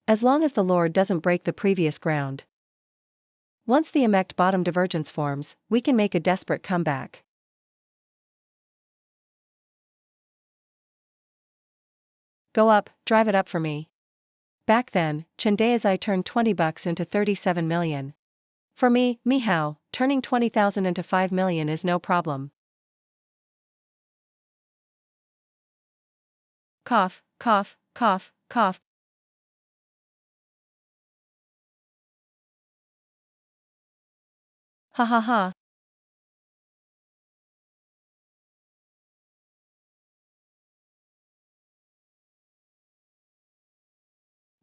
As long as the Lord doesn't break the previous ground. Once the emect bottom divergence forms, we can make a desperate comeback. Go up, drive it up for me. Back then, Chendeazai turned $20 into 37 million. For me, Mihao, turning 20,000 into 5 million is no problem. Cough, cough, cough, cough. Ha ha ha.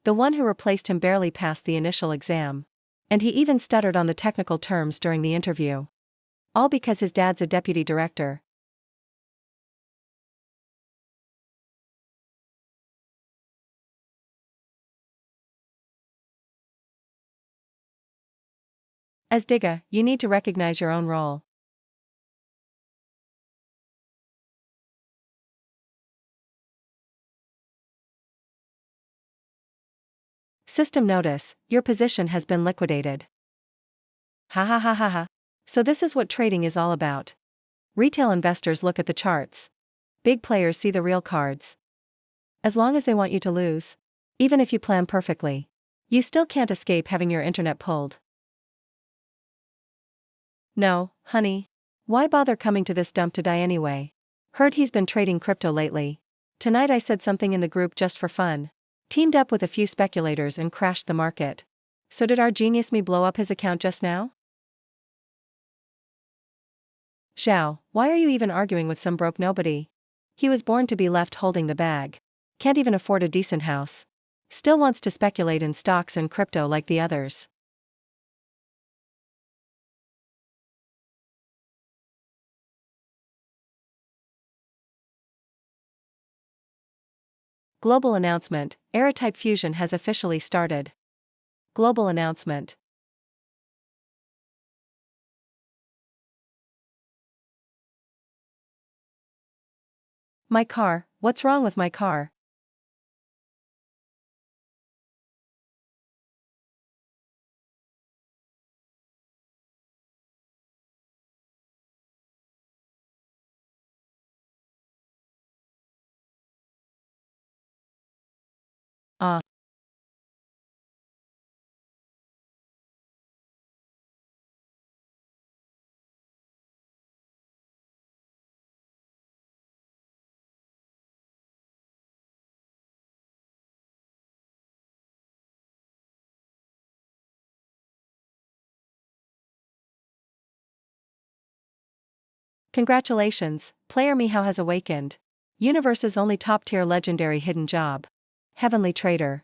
The one who replaced him barely passed the initial exam. And he even stuttered on the technical terms during the interview. All because his dad's a deputy director. As Digga, you need to recognize your own role. System notice, your position has been liquidated. Ha ha ha ha ha. So this is what trading is all about. Retail investors look at the charts. Big players see the real cards. As long as they want you to lose. Even if you plan perfectly. You still can't escape having your internet pulled. No, honey. Why bother coming to this dump to die anyway? Heard he's been trading crypto lately. Tonight I said something in the group just for fun. Teamed up with a few speculators and crashed the market. So did our genius me blow up his account just now? Zhao, why are you even arguing with some broke nobody? He was born to be left holding the bag. Can't even afford a decent house. Still wants to speculate in stocks and crypto like the others. Global announcement, Era-type fusion has officially started. Global announcement. My car, what's wrong with my car? Congratulations, player Mihao has awakened. Universe's only top-tier legendary hidden job. Heavenly Trader.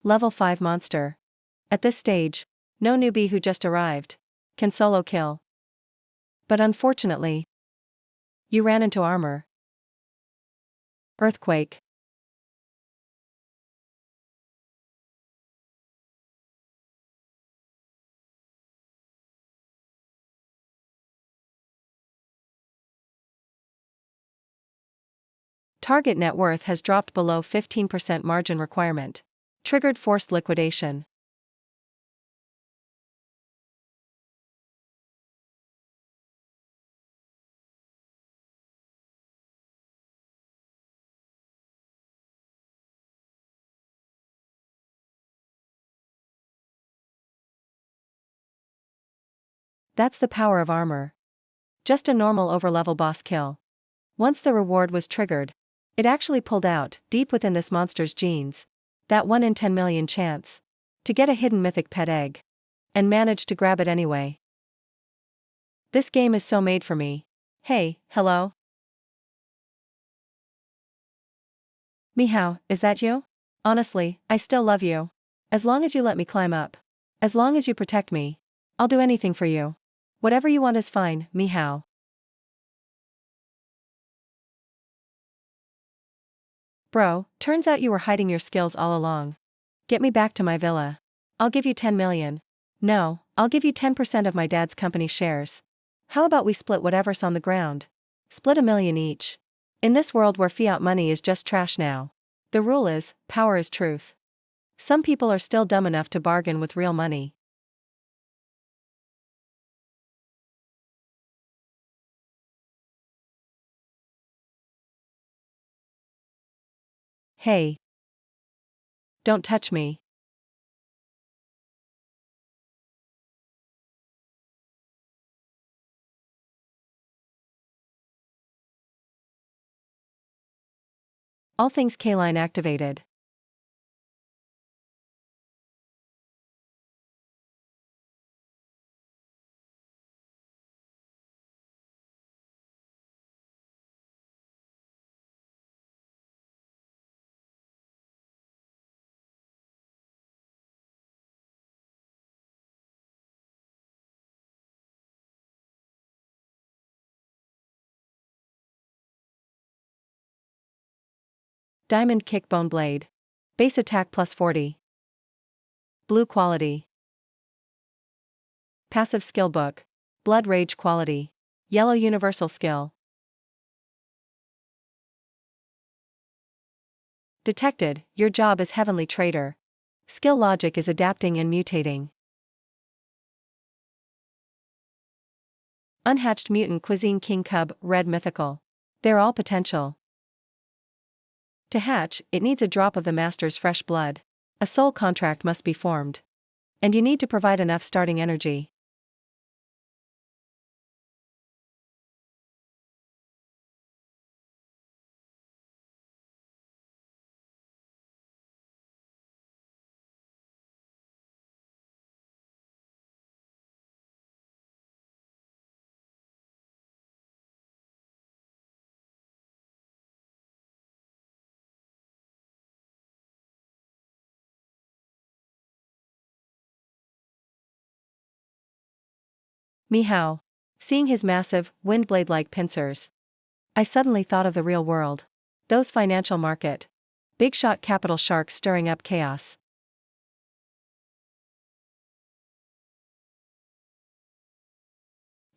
Level 5 monster. At this stage, no newbie who just arrived can solo kill. But unfortunately, you ran into armor. Earthquake. Target net worth has dropped below 15% margin requirement. Triggered forced liquidation. That's the power of armor. Just a normal overlevel boss kill. Once the reward was triggered, it actually pulled out, deep within this monster's genes, that 1 in 10 million chance to get a hidden mythic pet egg. And managed to grab it anyway. This game is so made for me. Hey, hello? Meow, is that you? Honestly, I still love you. As long as you let me climb up. As long as you protect me. I'll do anything for you. Whatever you want is fine, meow. Bro, turns out you were hiding your skills all along. Get me back to my villa. I'll give you 10 million. No, I'll give you 10% of my dad's company shares. How about we split whatever's on the ground? Split $1 million each. In this world where fiat money is just trash now. The rule is, power is truth. Some people are still dumb enough to bargain with real money. Hey. Don't touch me. All things K-line activated. Diamond kickbone blade. Base attack plus 40. Blue quality. Passive skill book. Blood rage quality. Yellow universal skill. Detected, your job is heavenly trader. Skill logic is adapting and mutating. Unhatched mutant cuisine king cub, red mythical. They're all potential. To hatch, it needs a drop of the master's fresh blood. A soul contract must be formed. And you need to provide enough starting energy. Meow. Seeing his massive, wind blade-like pincers. I suddenly thought of the real world. Those financial market. Big shot capital sharks stirring up chaos.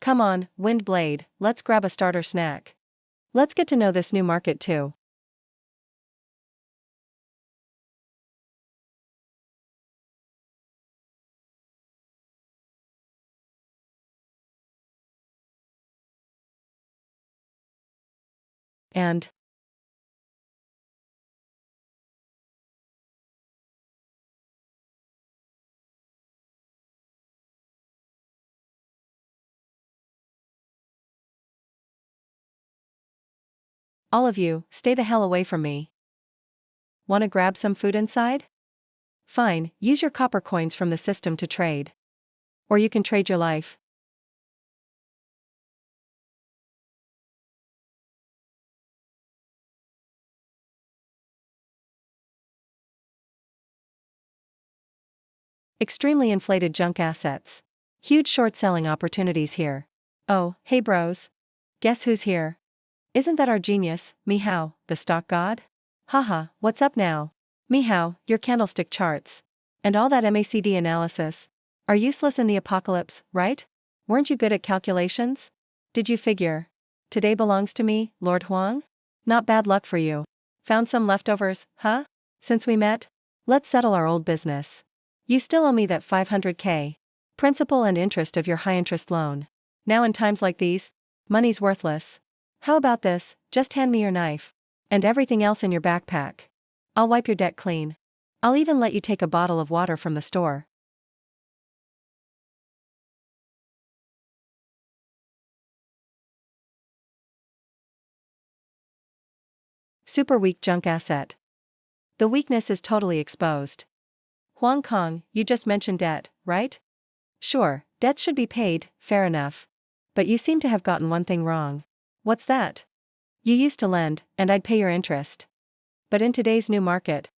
Come on, wind blade, let's grab a starter snack. Let's get to know this new market too. And all of you, stay the hell away from me. Wanna grab some food inside? Fine, use your copper coins from the system to trade. Or you can trade your life. Extremely inflated junk assets. Huge short selling opportunities here. Oh, hey bros. Guess who's here? Isn't that our genius, Meow, the stock god? Haha, what's up now? Meow, your candlestick charts. And all that MACD analysis. Are useless in the apocalypse, right? Weren't you good at calculations? Did you figure? Today belongs to me, Lord Huang? Not bad luck for you. Found some leftovers, huh? Since we met? Let's settle our old business. You still owe me that 500k. Principal and interest of your high-interest loan. Now in times like these, money's worthless. How about this, just hand me your knife. And everything else in your backpack. I'll wipe your debt clean. I'll even let you take a bottle of water from the store. Super weak junk asset. The weakness is totally exposed. Hong Kong, you just mentioned debt, right? Sure, debts should be paid, fair enough. But you seem to have gotten one thing wrong. What's that? You used to lend, and I'd pay your interest. But in today's new market,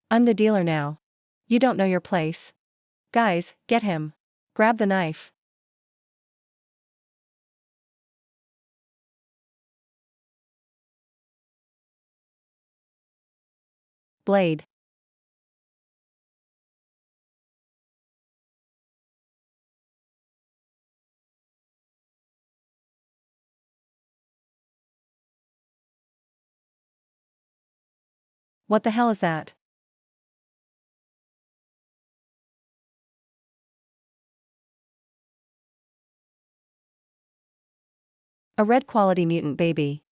I'm the dealer now. You don't know your place. Guys, get him. Grab the knife. Blade. What the hell is that? A red quality mutant baby.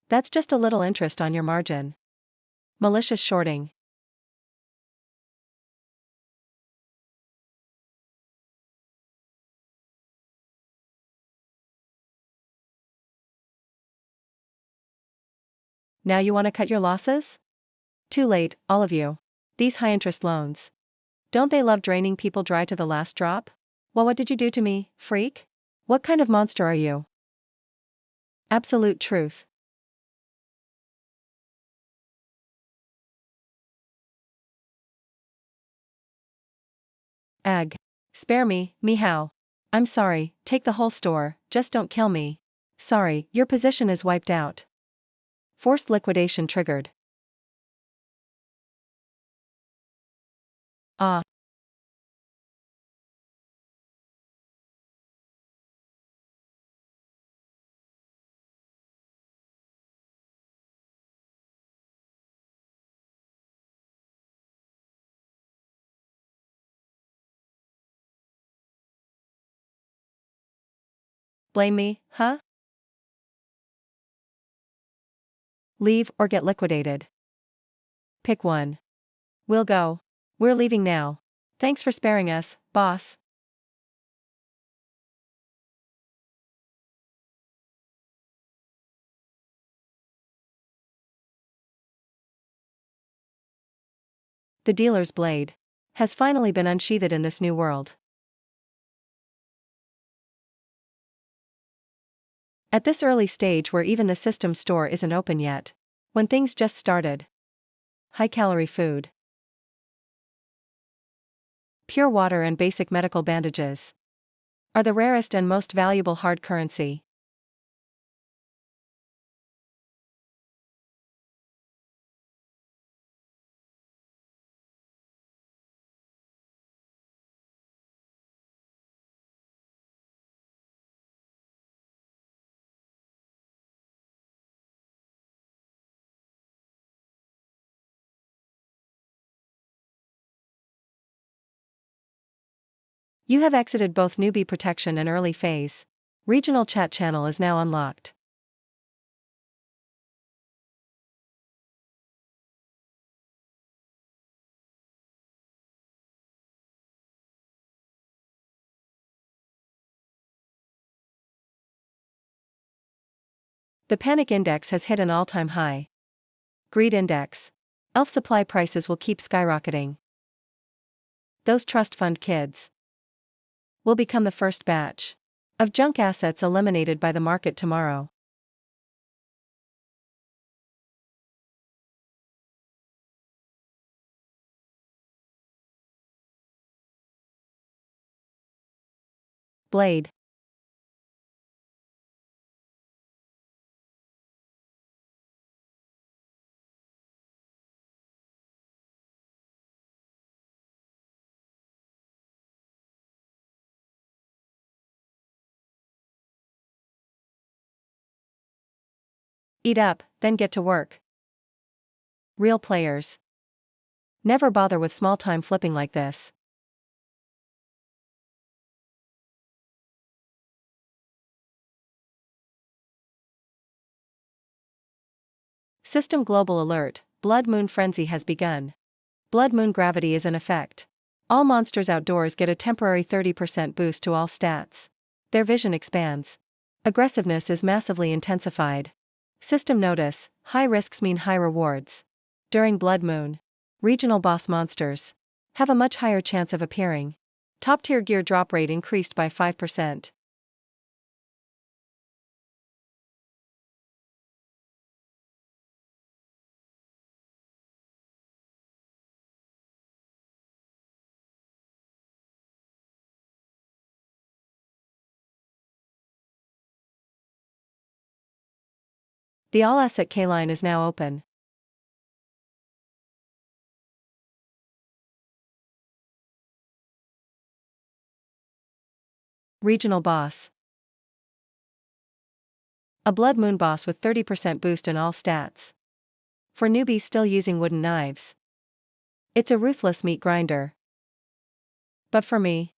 That's just a little interest on your margin. Malicious shorting. Now you want to cut your losses? Too late, all of you. These high-interest loans. Don't they love draining people dry to the last drop? Well, what did you do to me, freak? What kind of monster are you? Absolute truth. Ag. Spare me, how? I'm sorry, take the whole store, just don't kill me. Sorry, your position is wiped out. Forced liquidation triggered. Ah. Blame me, huh? Leave or get liquidated. Pick one. We'll go. We're leaving now. Thanks for sparing us, boss. The dealer's blade has finally been unsheathed in this new world. At this early stage where even the system store isn't open yet, when things just started. High-calorie food, pure water and basic medical bandages are the rarest and most valuable hard currency. You have exited both newbie protection and early phase. Regional chat channel is now unlocked. The panic index has hit an all-time high. Greed index. Elf supply prices will keep skyrocketing. Those trust fund kids will become the first batch of junk assets eliminated by the market tomorrow. Blade. Eat up, then get to work. Real players never bother with small-time flipping like this. System global alert, Blood Moon frenzy has begun. Blood Moon gravity is in effect. All monsters outdoors get a temporary 30% boost to all stats. Their vision expands. Aggressiveness is massively intensified. System notice, high risks mean high rewards. During Blood Moon, regional boss monsters have a much higher chance of appearing. Top-tier gear drop rate increased by 5%. The All Asset K line is now open. Regional boss. A blood moon boss with 30% boost in all stats. For newbies still using wooden knives. It's a ruthless meat grinder. But for me,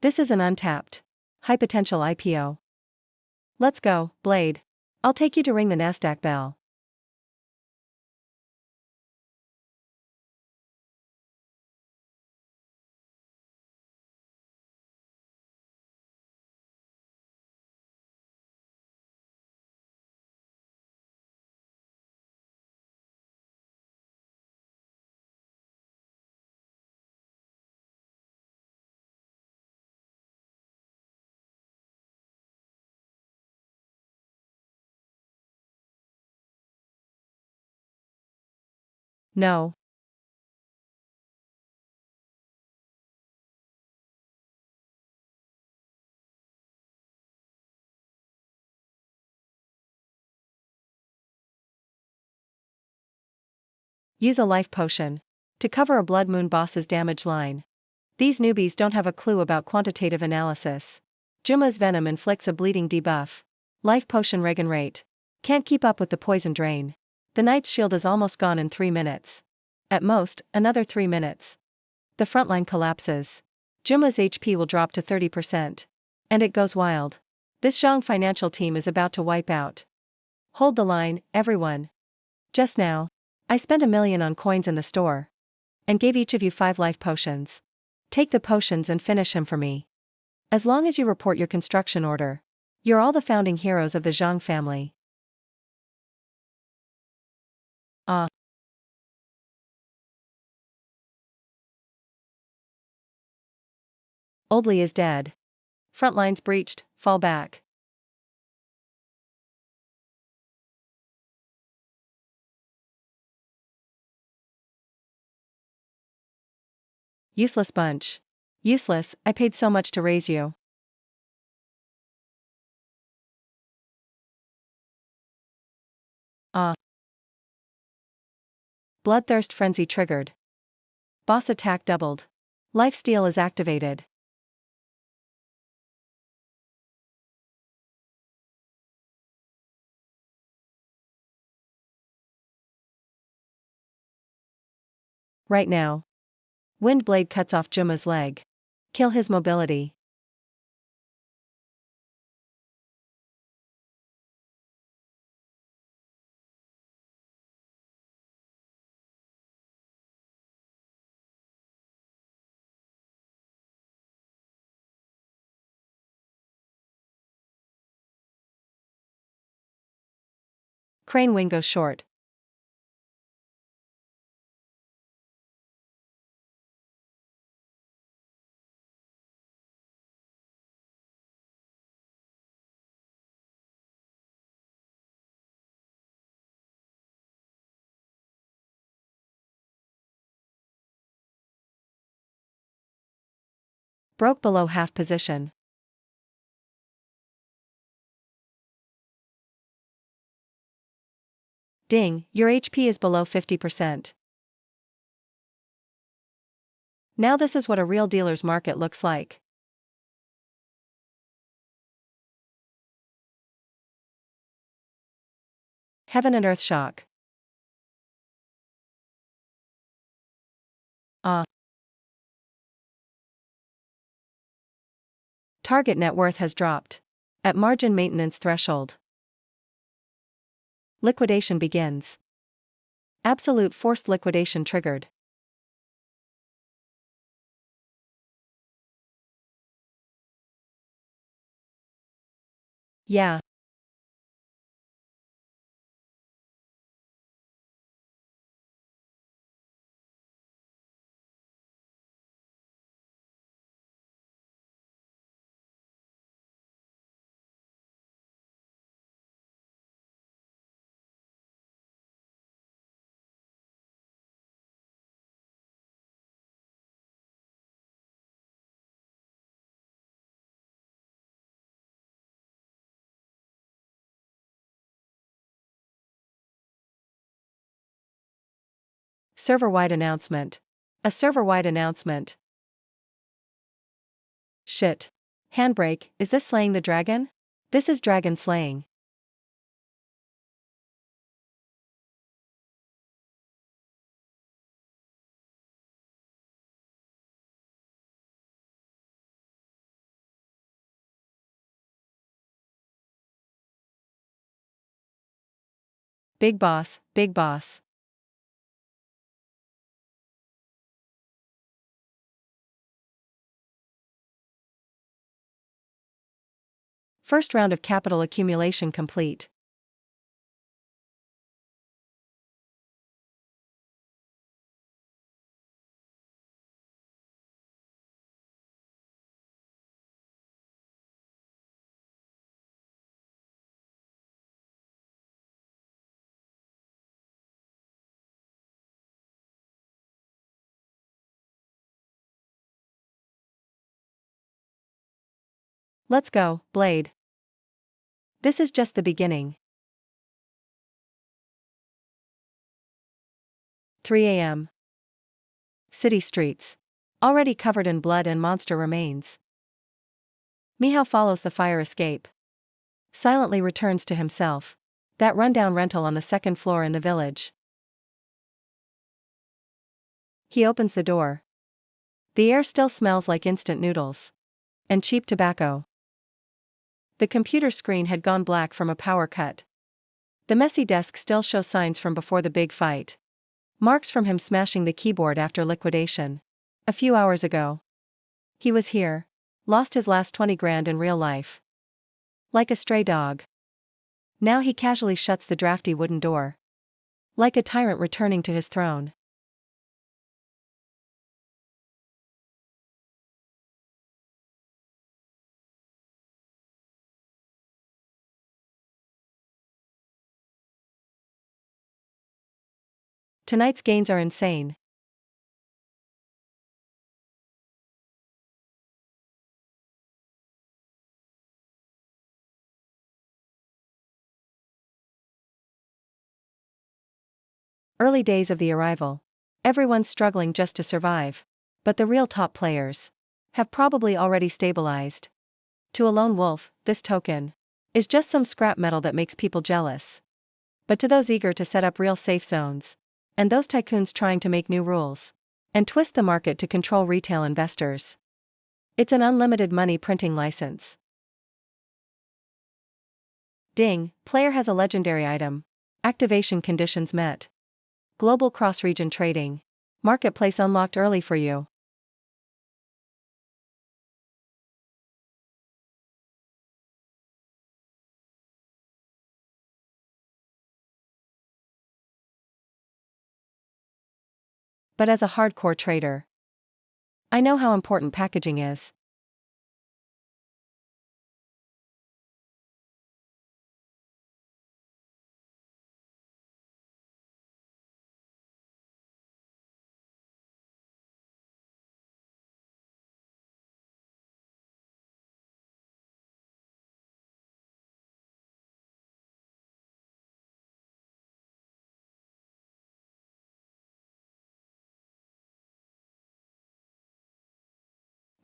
this is an untapped, high potential IPO. Let's go, Blade. I'll take you to ring the Nasdaq bell. No. Use a life potion to cover a blood moon boss's damage line. These newbies don't have a clue about quantitative analysis. Juma's venom inflicts a bleeding debuff. Life potion regenerate. Can't keep up with the poison drain. The knight's shield is almost gone in 3 minutes. At most, another 3 minutes. The front line collapses. Juma's HP will drop to 30%. And it goes wild. This Zhang financial team is about to wipe out. Hold the line, everyone. Just now, I spent $1 million on coins in the store. And gave each of you 5 life potions. Take the potions and finish him for me. As long as you report your construction order. You're all the founding heroes of the Zhang family. Ah. Oldley is dead. Front lines breached, fall back. Useless bunch. Useless, I paid so much to raise you. Ah. Bloodthirst frenzy triggered. Boss attack doubled. Lifesteal is activated. Right now. Wind blade cuts off Juma's leg. Kill his mobility. Crane wing goes short. Broke below half position. Ding, your HP is below 50%. Now this is what a real dealer's market looks like. Heaven and earth shock. Ah. Target net worth has dropped. At margin maintenance threshold. Liquidation begins. Absolute forced liquidation triggered. Yeah. Server-wide announcement. A server-wide announcement. Shit. Handbrake, is this slaying the dragon? This is dragon slaying. Big boss, big boss. First round of capital accumulation complete. Let's go, Blade. This is just the beginning. 3 a.m. City streets. Already covered in blood and monster remains. Mihao follows the fire escape. Silently returns to himself. That rundown rental on the second floor in the village. He opens the door. The air still smells like instant noodles. And cheap tobacco. The computer screen had gone black from a power cut. The messy desk still shows signs from before the big fight. Marks from him smashing the keyboard after liquidation. A few hours ago. He was here. Lost his last 20 grand in real life. Like a stray dog. Now he casually shuts the drafty wooden door. Like a tyrant returning to his throne. Tonight's gains are insane. Early days of the arrival. Everyone's struggling just to survive. But the real top players have probably already stabilized. To a lone wolf, this token is just some scrap metal that makes people jealous. But to those eager to set up real safe zones, and those tycoons trying to make new rules and twist the market to control retail investors, it's an unlimited money printing license. Ding, player has a legendary item. Activation conditions met. Global cross-region trading. Marketplace unlocked early for you. But as a hardcore trader, I know how important packaging is.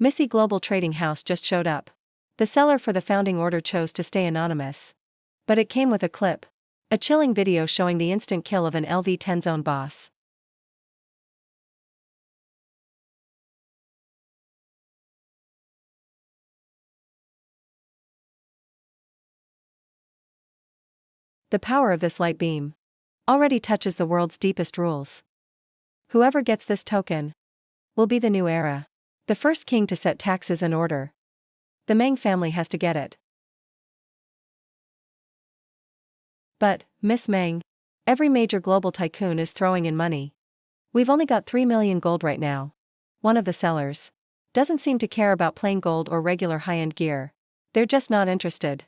Missy Global Trading House just showed up. The seller for the founding order chose to stay anonymous. But it came with a clip. A chilling video showing the instant kill of an LV10 zone boss. The power of this light beam already touches the world's deepest rules. Whoever gets this token will be the new era. The first king to set taxes in order. The Meng family has to get it. But, Miss Meng, every major global tycoon is throwing in money. We've only got 3 million gold right now. One of the sellers doesn't seem to care about plain gold or regular high-end gear. They're just not interested.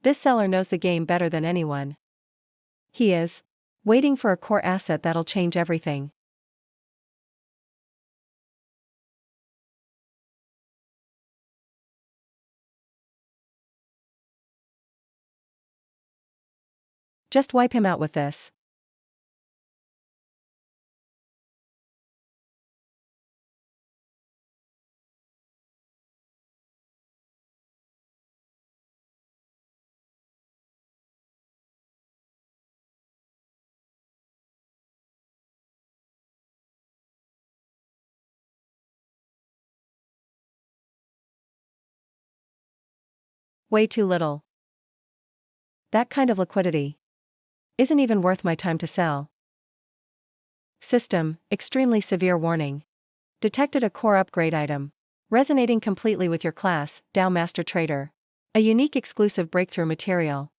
This seller knows the game better than anyone. He is waiting for a core asset that'll change everything. Just wipe him out with this. Way too little. That kind of liquidity isn't even worth my time to sell. System, extremely severe warning. Detected a core upgrade item. Resonating completely with your class, Dow Master Trader. A unique exclusive breakthrough material.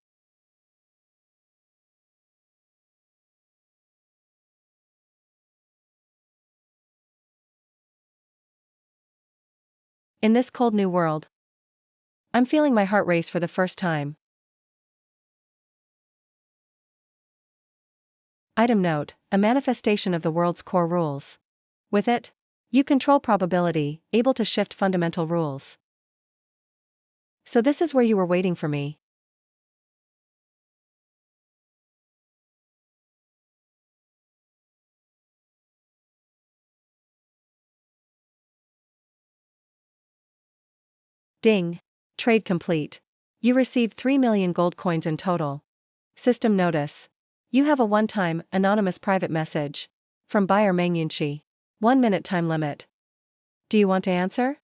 In this cold new world, I'm feeling my heart race for the first time. Item note, a manifestation of the world's core rules. With it, you control probability, able to shift fundamental rules. So this is where you were waiting for me. Ding. Trade complete. You received 3 million gold coins in total. System notice. You have a one-time, anonymous private message. From buyer Meng Yunxi. 1-minute time limit. Do you want to answer?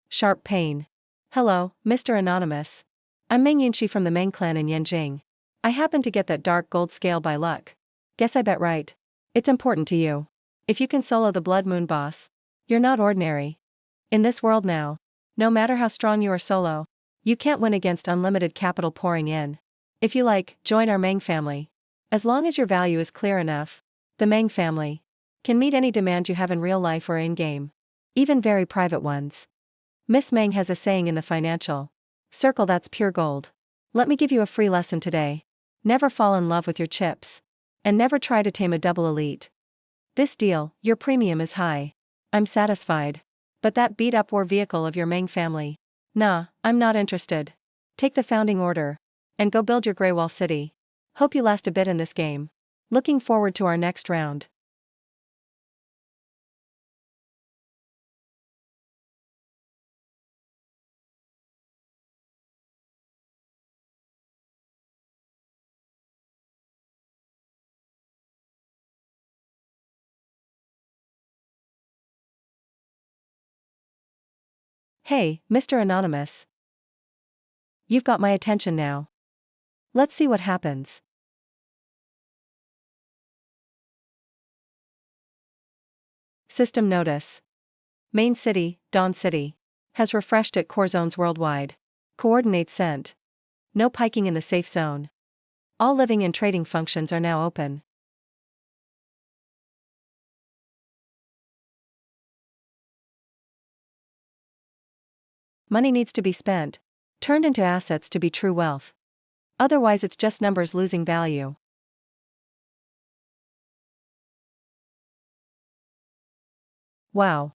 Sharp pain. Hello, Mr. Anonymous. I'm Meng Yunxi from the Meng clan in Yanjing. I happened to get that dark gold scale by luck. Guess I bet right. It's important to you. If you can solo the Blood Moon boss, you're not ordinary. In this world now, no matter how strong you are solo, you can't win against unlimited capital pouring in. If you like, join our Meng family. As long as your value is clear enough, the Meng family can meet any demand you have in real life or in-game. Even very private ones. Miss Meng has a saying in the financial circle that's pure gold. Let me give you a free lesson today. Never fall in love with your chips. And never try to tame a double elite. This deal, your premium is high. I'm satisfied. But that beat-up war vehicle of your Meng family. Nah, I'm not interested. Take the founding order. And go build your Grey Wall City. Hope you last a bit in this game. Looking forward to our next round. Hey, Mr. Anonymous. You've got my attention now. Let's see what happens. System notice. Main city, Dawn City. Has refreshed at core zones worldwide. Coordinates sent. No piking in the safe zone. All living and trading functions are now open. Money needs to be spent. Turned into assets to be true wealth. Otherwise it's just numbers losing value. Wow.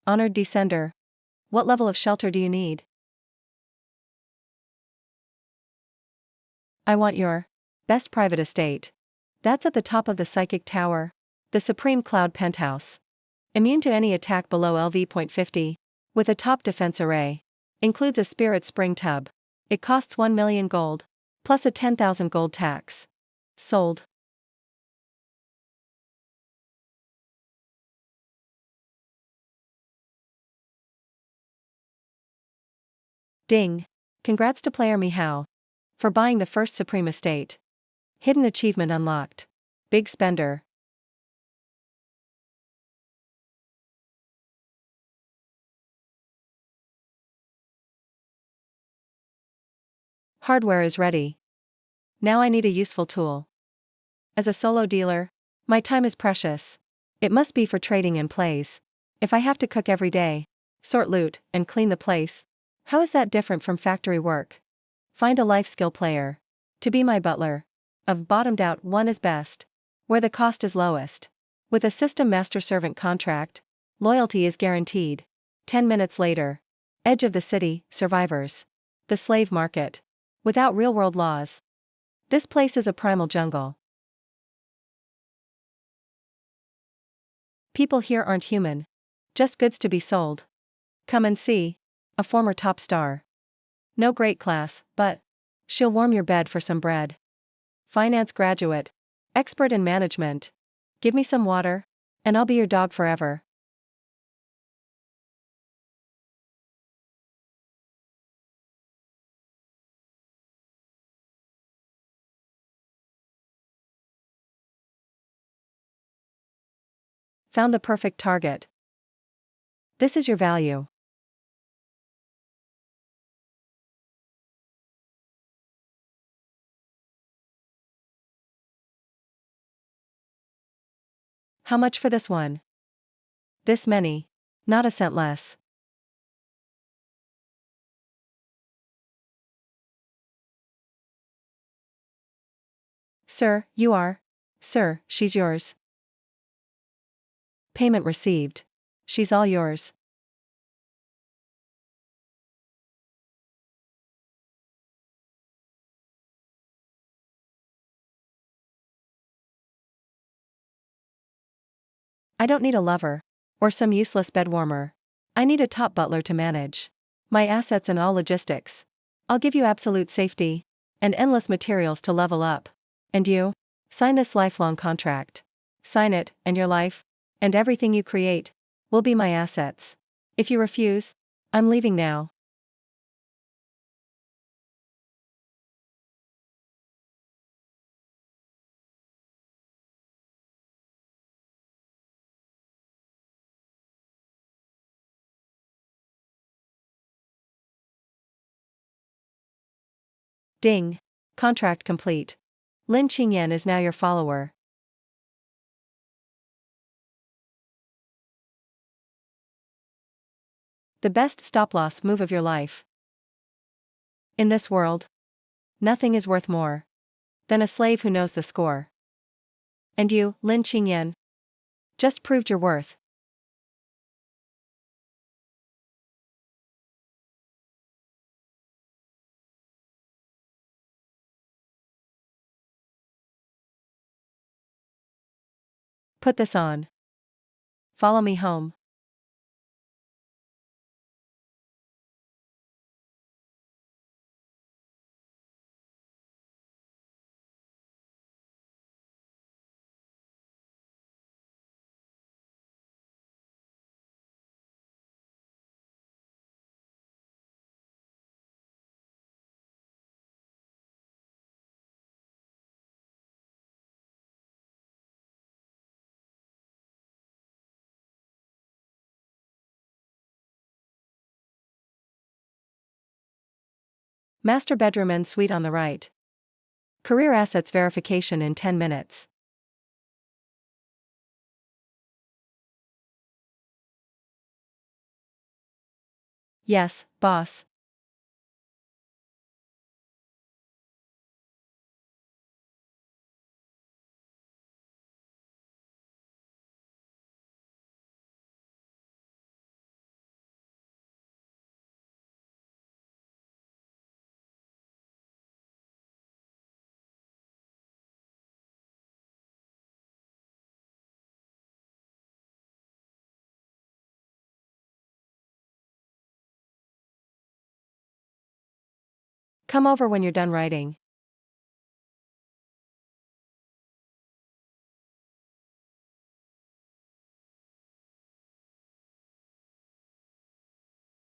Honored Descender. What level of shelter do you need? I want your best private estate. That's at the top of the Psychic Tower. The Supreme Cloud Penthouse. Immune to any attack below LV.50. With a top defense array. Includes a Spirit Spring tub. It costs 1 million gold. Plus a 10,000 gold tax. Sold. Ding. Congrats to player Mihao. For buying the first Supreme Estate. Hidden achievement unlocked. Big spender. Hardware is ready. Now I need a useful tool. As a solo dealer, my time is precious. It must be for trading and plays. If I have to cook every day, sort loot, and clean the place, how is that different from factory work? Find a life skill player. To be my butler. I've bottomed out one is best. Where the cost is lowest. With a system master-servant contract, loyalty is guaranteed. 10 minutes later. Edge of the city, survivors. The slave market. Without real-world laws. This place is a primal jungle. People here aren't human. Just goods to be sold. Come and see. A former top star. No great class, but she'll warm your bed for some bread. Finance graduate. Expert in management. Give me some water, and I'll be your dog forever. Found the perfect target. This is your value. How much for this one? This many. Not a cent less. Sir, you are. Sir, she's yours. Payment received. She's all yours. I don't need a lover. Or some useless bed warmer. I need a top butler to manage my assets and all logistics. I'll give you absolute safety. And endless materials to level up. And you? Sign this lifelong contract. Sign it, and your life, and everything you create, will be my assets. If you refuse, I'm leaving now. Ding. Contract complete. Lin Qingyan is now your follower. The best stop-loss move of your life. In this world, nothing is worth more than a slave who knows the score. And you, Lin Qingyan, just proved your worth. Put this on. Follow me home. Master bedroom and suite on the right. Career assets verification in 10 minutes. Yes, boss. Come over when you're done writing.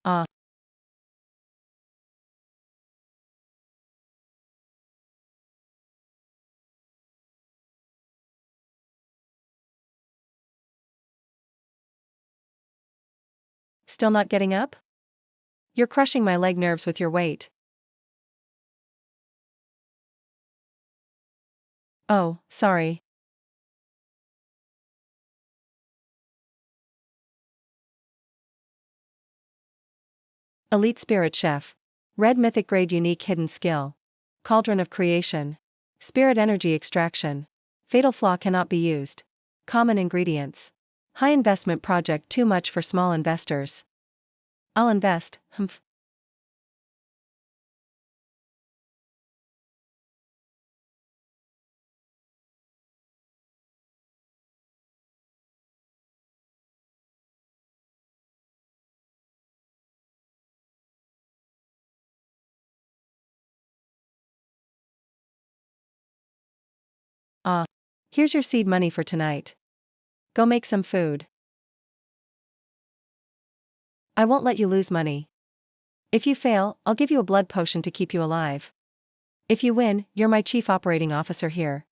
Ah. Still not getting up? You're crushing my leg nerves with your weight. Oh, sorry. Elite Spirit Chef. Red Mythic Grade Unique Hidden Skill. Cauldron of Creation. Spirit Energy Extraction. Fatal Flaw cannot be used. Common ingredients. High investment project too much for small investors. I'll invest, humph. Ah. Here's your seed money for tonight. Go make some food. I won't let you lose money. If you fail, I'll give you a blood potion to keep you alive. If you win, you're my chief operating officer here.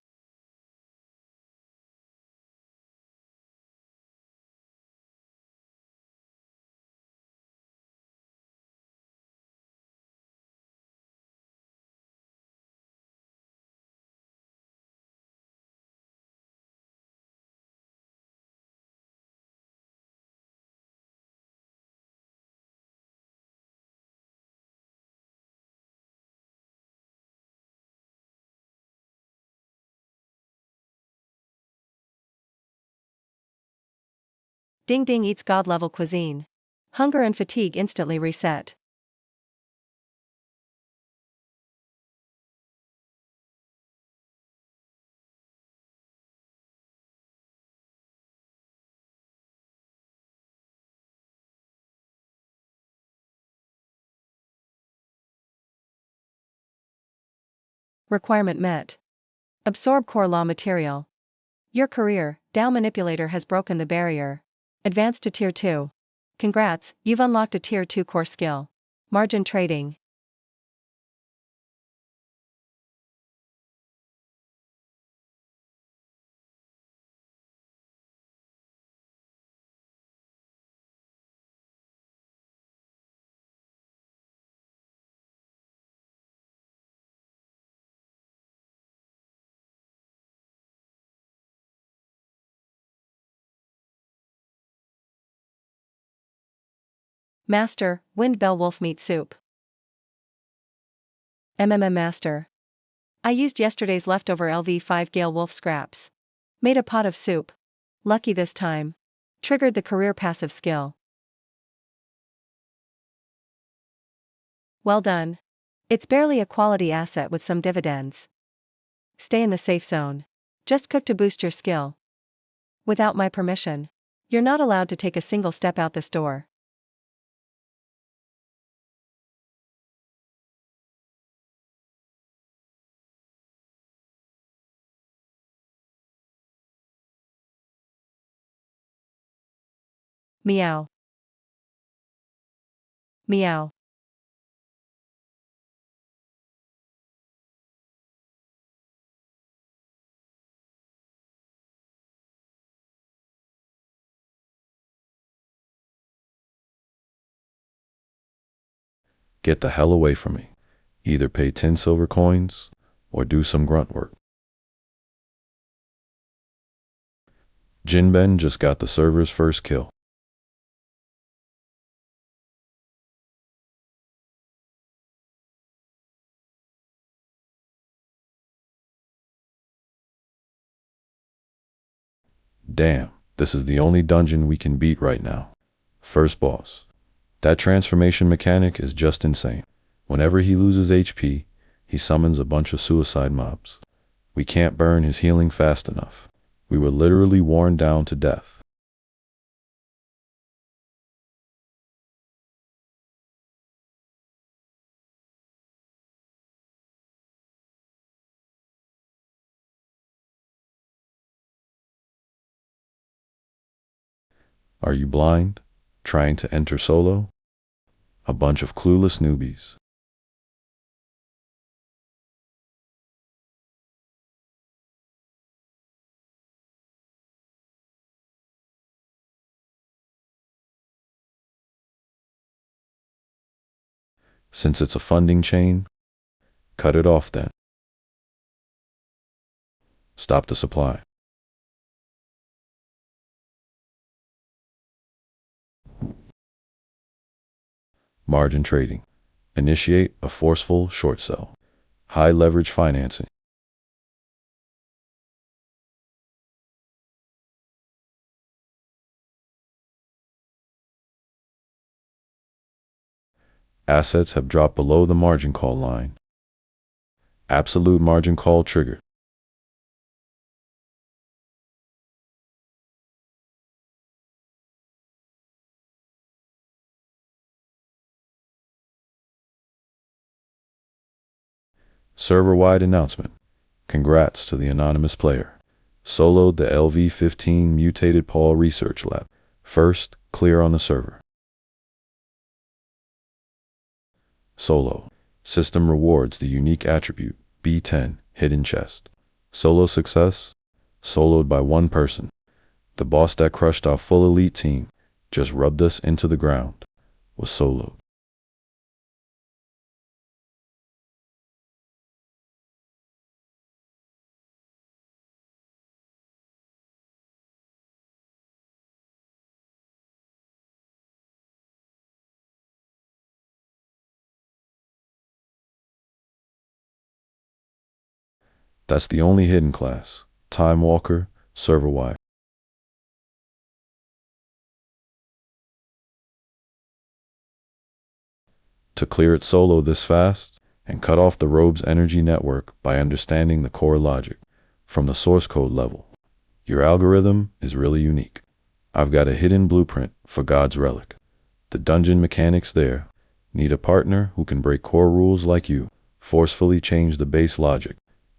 Ding Ding eats god-level cuisine. Hunger and fatigue instantly reset. Requirement met. Absorb core law material. Your career, Dow Manipulator has broken the barrier. Advance to Tier 2. Congrats, you've unlocked a Tier 2 core skill. Margin trading. Master, Wind Bell Wolf Meat Soup. Master. I used yesterday's leftover LV5 Gale Wolf scraps. Made a pot of soup. Lucky this time. Triggered the career passive skill. Well done. It's barely a quality asset with some dividends. Stay in the safe zone. Just cook to boost your skill. Without my permission. You're not allowed to take a single step out this door. Meow. Meow. Get the hell away from me. Either pay 10 silver coins, or do some grunt work. Jinben just got the server's first kill. Damn, this is the only dungeon we can beat right now. First boss. That transformation mechanic is just insane. Whenever he loses HP, he summons a bunch of suicide mobs. We can't burn his healing fast enough. We were literally worn down to death. Are you blind? Trying to enter solo? A bunch of clueless newbies. Since it's a funding chain, cut it off then. Stop the supply. Margin trading. Initiate a forceful short sell. High leverage financing. Assets have dropped below the margin call line. Absolute margin call triggered. Server-wide announcement. Congrats to the anonymous player. Soloed the LV-15 mutated Paul research lab. First, clear on the server. Solo. System rewards the unique attribute, B10, hidden chest. Solo success. Soloed by one person. The boss that crushed our full elite team, just rubbed us into the ground, was soloed. That's the only hidden class. Time Walker, server-wide. To clear it solo this fast, and cut off the robe's energy network by understanding the core logic from the source code level. Your algorithm is really unique. I've got a hidden blueprint for God's relic. The dungeon mechanics there. Need a partner who can break core rules like you, forcefully change the base logic.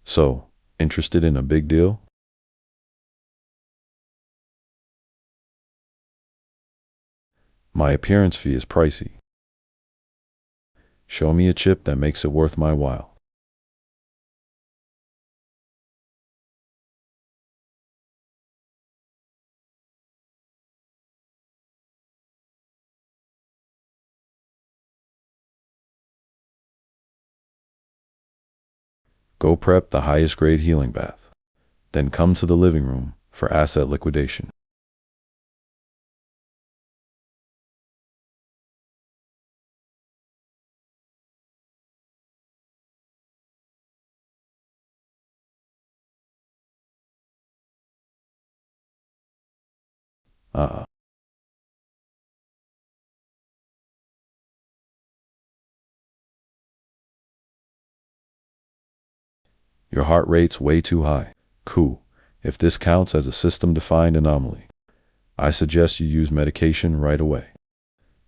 So, interested in a big deal? My appearance fee is pricey. Show me a chip that makes it worth my while. Go prep the highest grade healing bath. Then come to the living room for asset liquidation. Uh-uh. Your heart rate's way too high. Cool. If this counts as a system-defined anomaly, I suggest you use medication right away.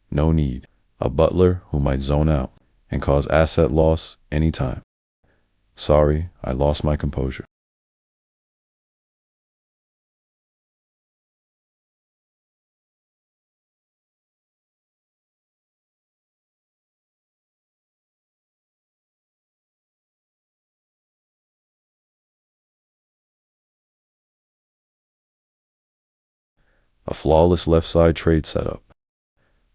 No need. A butler who might zone out and cause asset loss anytime. Sorry, I lost my composure. A flawless left side trade setup.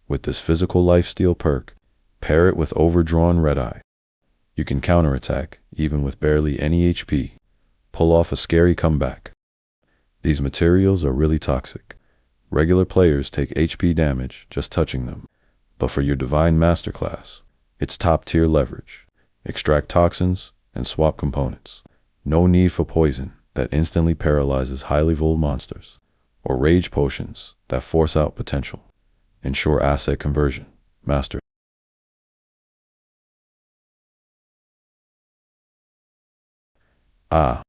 With this physical lifesteal perk, pair it with overdrawn red eye. You can counterattack, even with barely any HP. Pull off a scary comeback. These materials are really toxic. Regular players take HP damage just touching them. But for your Divine Masterclass, it's top-tier leverage. Extract toxins and swap components. No need for poison that instantly paralyzes highly vol monsters, or rage potions that force out potential. Ensure asset conversion. Master. Ah.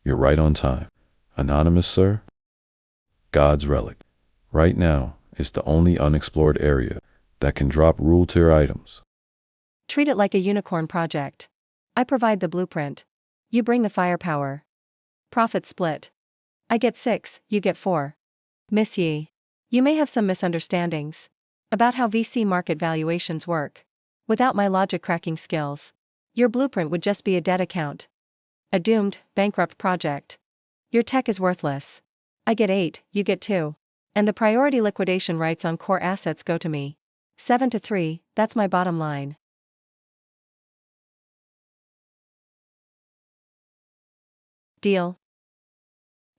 You're right on time. Anonymous, sir? God's relic. Right now is the only unexplored area that can drop rule tier items. Treat it like a unicorn project. I provide the blueprint. You bring the firepower. Profit split. I get 6, you get 4. Miss Yi. You may have some misunderstandings about how VC market valuations work. Without my logic cracking skills, your blueprint would just be a dead account. A doomed, bankrupt project. Your tech is worthless. I get 8, you get 2. And the priority liquidation rights on core assets go to me. 7-3, that's my bottom line. Deal.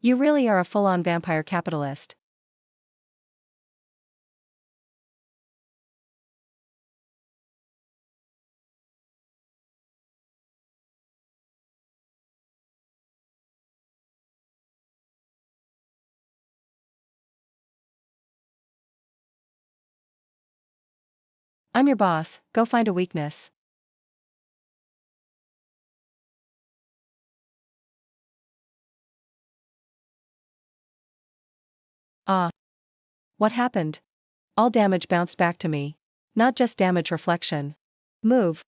You really are a full-on vampire capitalist. I'm your boss, go find a weakness. Ah. What happened? All damage bounced back to me. Not just damage reflection. Move.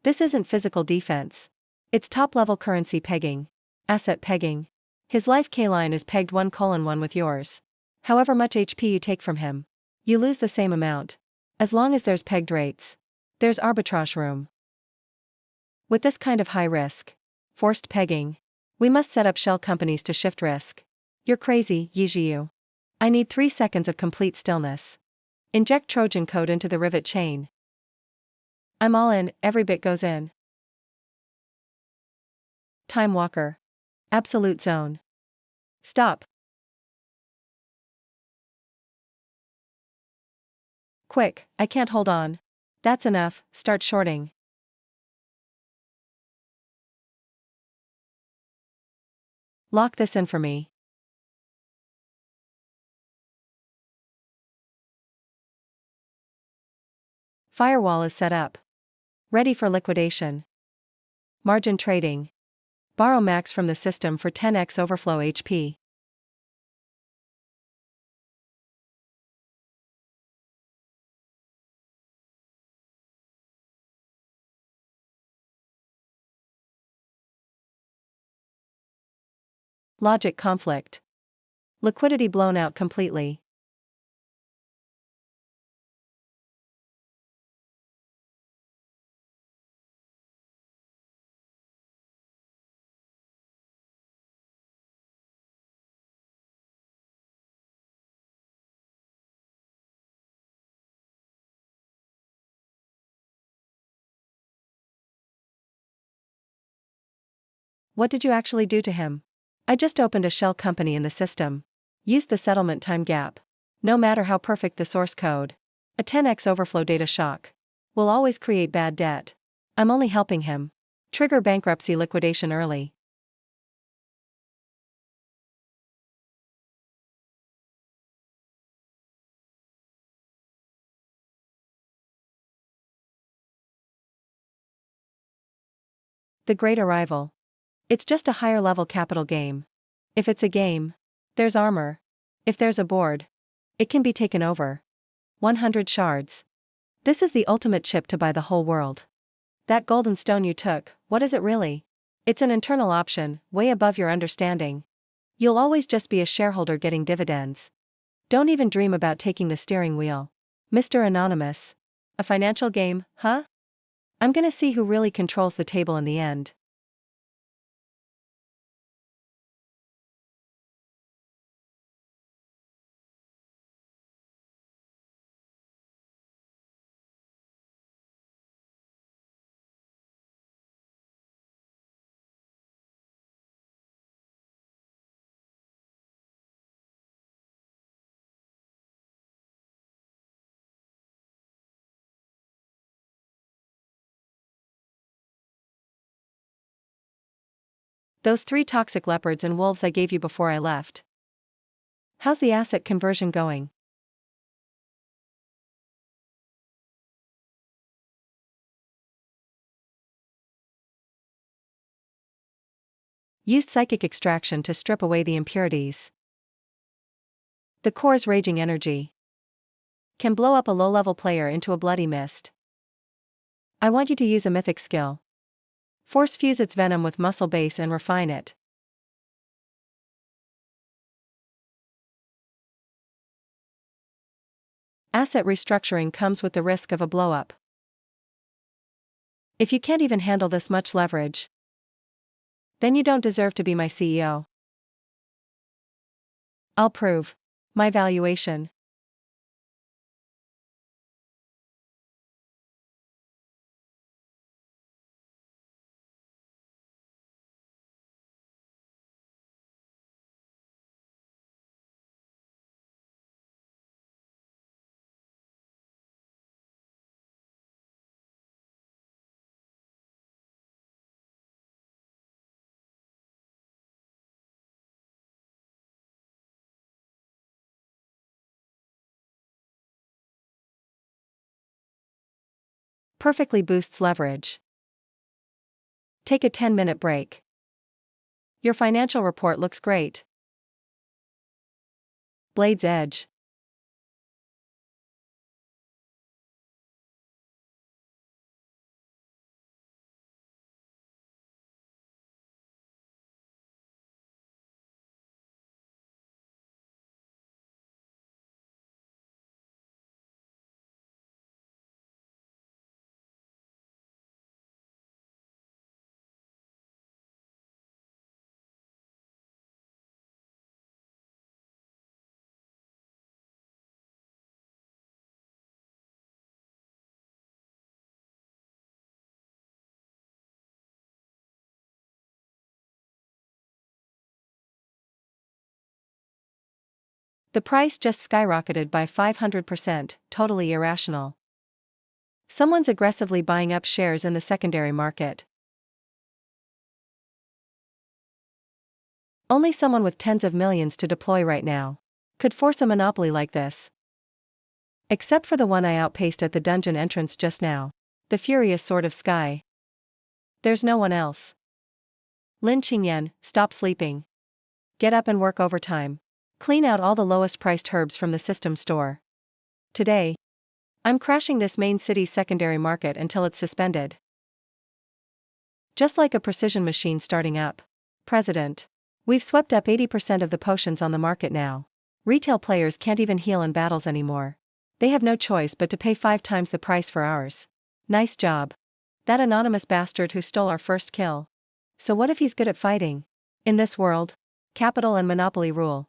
This isn't physical defense. It's top-level currency pegging. Asset pegging. His life K-line is pegged 1:1 with yours. However much HP you take from him, you lose the same amount. As long as there's pegged rates, there's arbitrage room. With this kind of high risk, forced pegging, we must set up shell companies to shift risk. You're crazy, Yijiu. I need 3 seconds of complete stillness. Inject Trojan code into the rivet chain. I'm all in, every bit goes in. Time walker. Absolute zone. Stop. Quick, I can't hold on. That's enough, start shorting. Lock this in for me. Firewall is set up. Ready for liquidation. Margin trading. Borrow max from the system for 10x overflow HP. Logic conflict. Liquidity blown out completely. What did you actually do to him? I just opened a shell company in the system. Used the settlement time gap. No matter how perfect the source code, a 10x overflow data shock will always create bad debt. I'm only helping him. Trigger bankruptcy liquidation early. The Great Arrival. It's just a higher level capital game. If it's a game, there's armor. If there's a board, it can be taken over. 100 shards. This is the ultimate chip to buy the whole world. That golden stone you took, what is it really? It's an internal option, way above your understanding. You'll always just be a shareholder getting dividends. Don't even dream about taking the steering wheel. Mr. Anonymous. A financial game, huh? I'm gonna see who really controls the table in the end. Those 3 toxic leopards and wolves I gave you before I left. How's the asset conversion going? Used psychic extraction to strip away the impurities. The core's raging energy can blow up a low-level player into a bloody mist. I want you to use a mythic skill. Force fuse its venom with muscle base and refine it. Asset restructuring comes with the risk of a blow-up. If you can't even handle this much leverage, then you don't deserve to be my CEO. I'll prove my valuation. Perfectly boosts leverage. Take a 10-minute break. Your financial report looks great. Blade's edge. The price just skyrocketed by 500%, totally irrational. Someone's aggressively buying up shares in the secondary market. Only someone with tens of millions to deploy right now could force a monopoly like this. Except for the one I outpaced at the dungeon entrance just now. The furious sword of sky. There's no one else. Lin Qingyan, stop sleeping. Get up and work overtime. Clean out all the lowest priced herbs from the system store. Today, I'm crashing this main city's secondary market until it's suspended. Just like a precision machine starting up. President. We've swept up 80% of the potions on the market now. Retail players can't even heal in battles anymore. They have no choice but to pay 5 times the price for ours. Nice job. That anonymous bastard who stole our first kill. So what if he's good at fighting? In this world, capital and monopoly rule.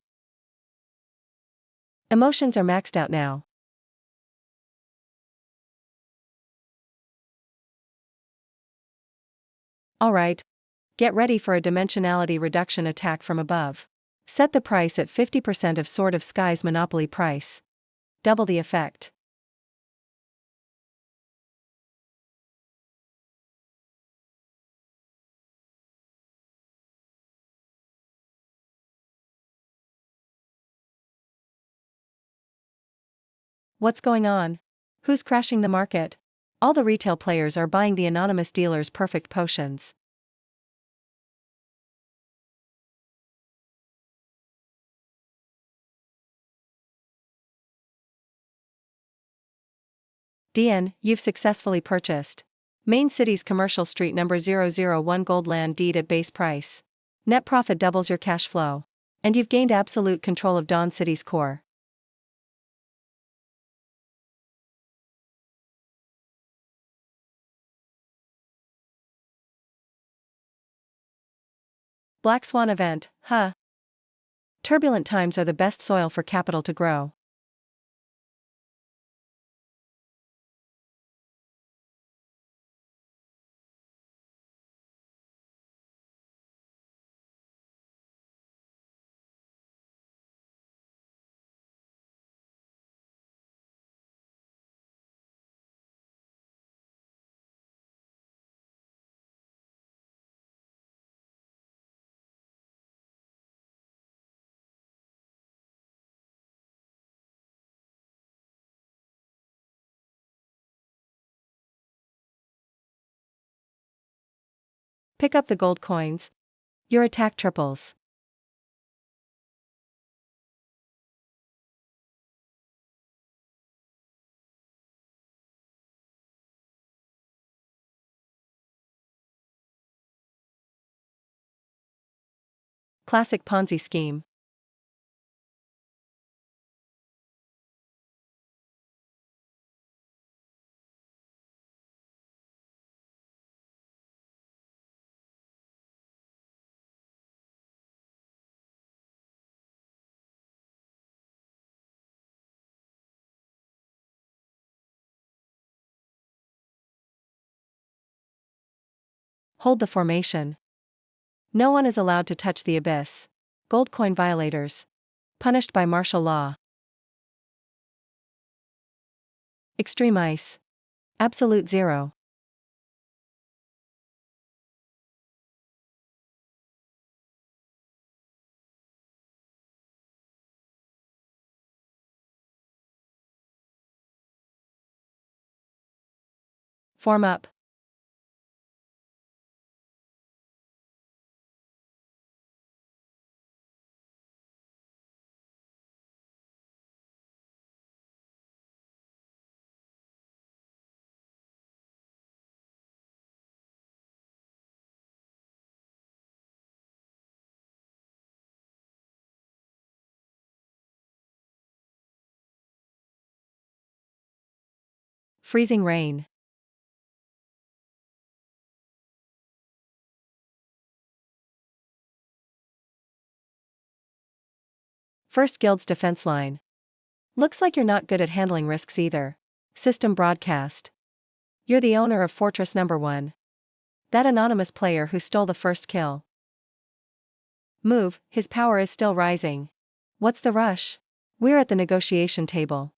Emotions are maxed out now. Alright. Get ready for a dimensionality reduction attack from above. Set the price at 50% of Sword of Sky's monopoly price. Double the effect. What's going on? Who's crashing the market? All the retail players are buying the anonymous dealer's perfect potions. DN, you've successfully purchased Main City's Commercial Street number 001 Gold Land Deed at base price. Net profit doubles your cash flow. And you've gained absolute control of Dawn City's core. Black Swan event, huh? Turbulent times are the best soil for capital to grow. Pick up the gold coins. Your attack triples. Classic Ponzi scheme. Hold the formation. No one is allowed to touch the abyss. Gold coin violators. Punished by martial law. Extreme ice. Absolute zero. Form up. Freezing rain. First Guild's defense line. Looks like you're not good at handling risks either. System broadcast. You're the owner of Fortress Number 1. That anonymous player who stole the first kill. Move, his power is still rising. What's the rush? We're at the negotiation table.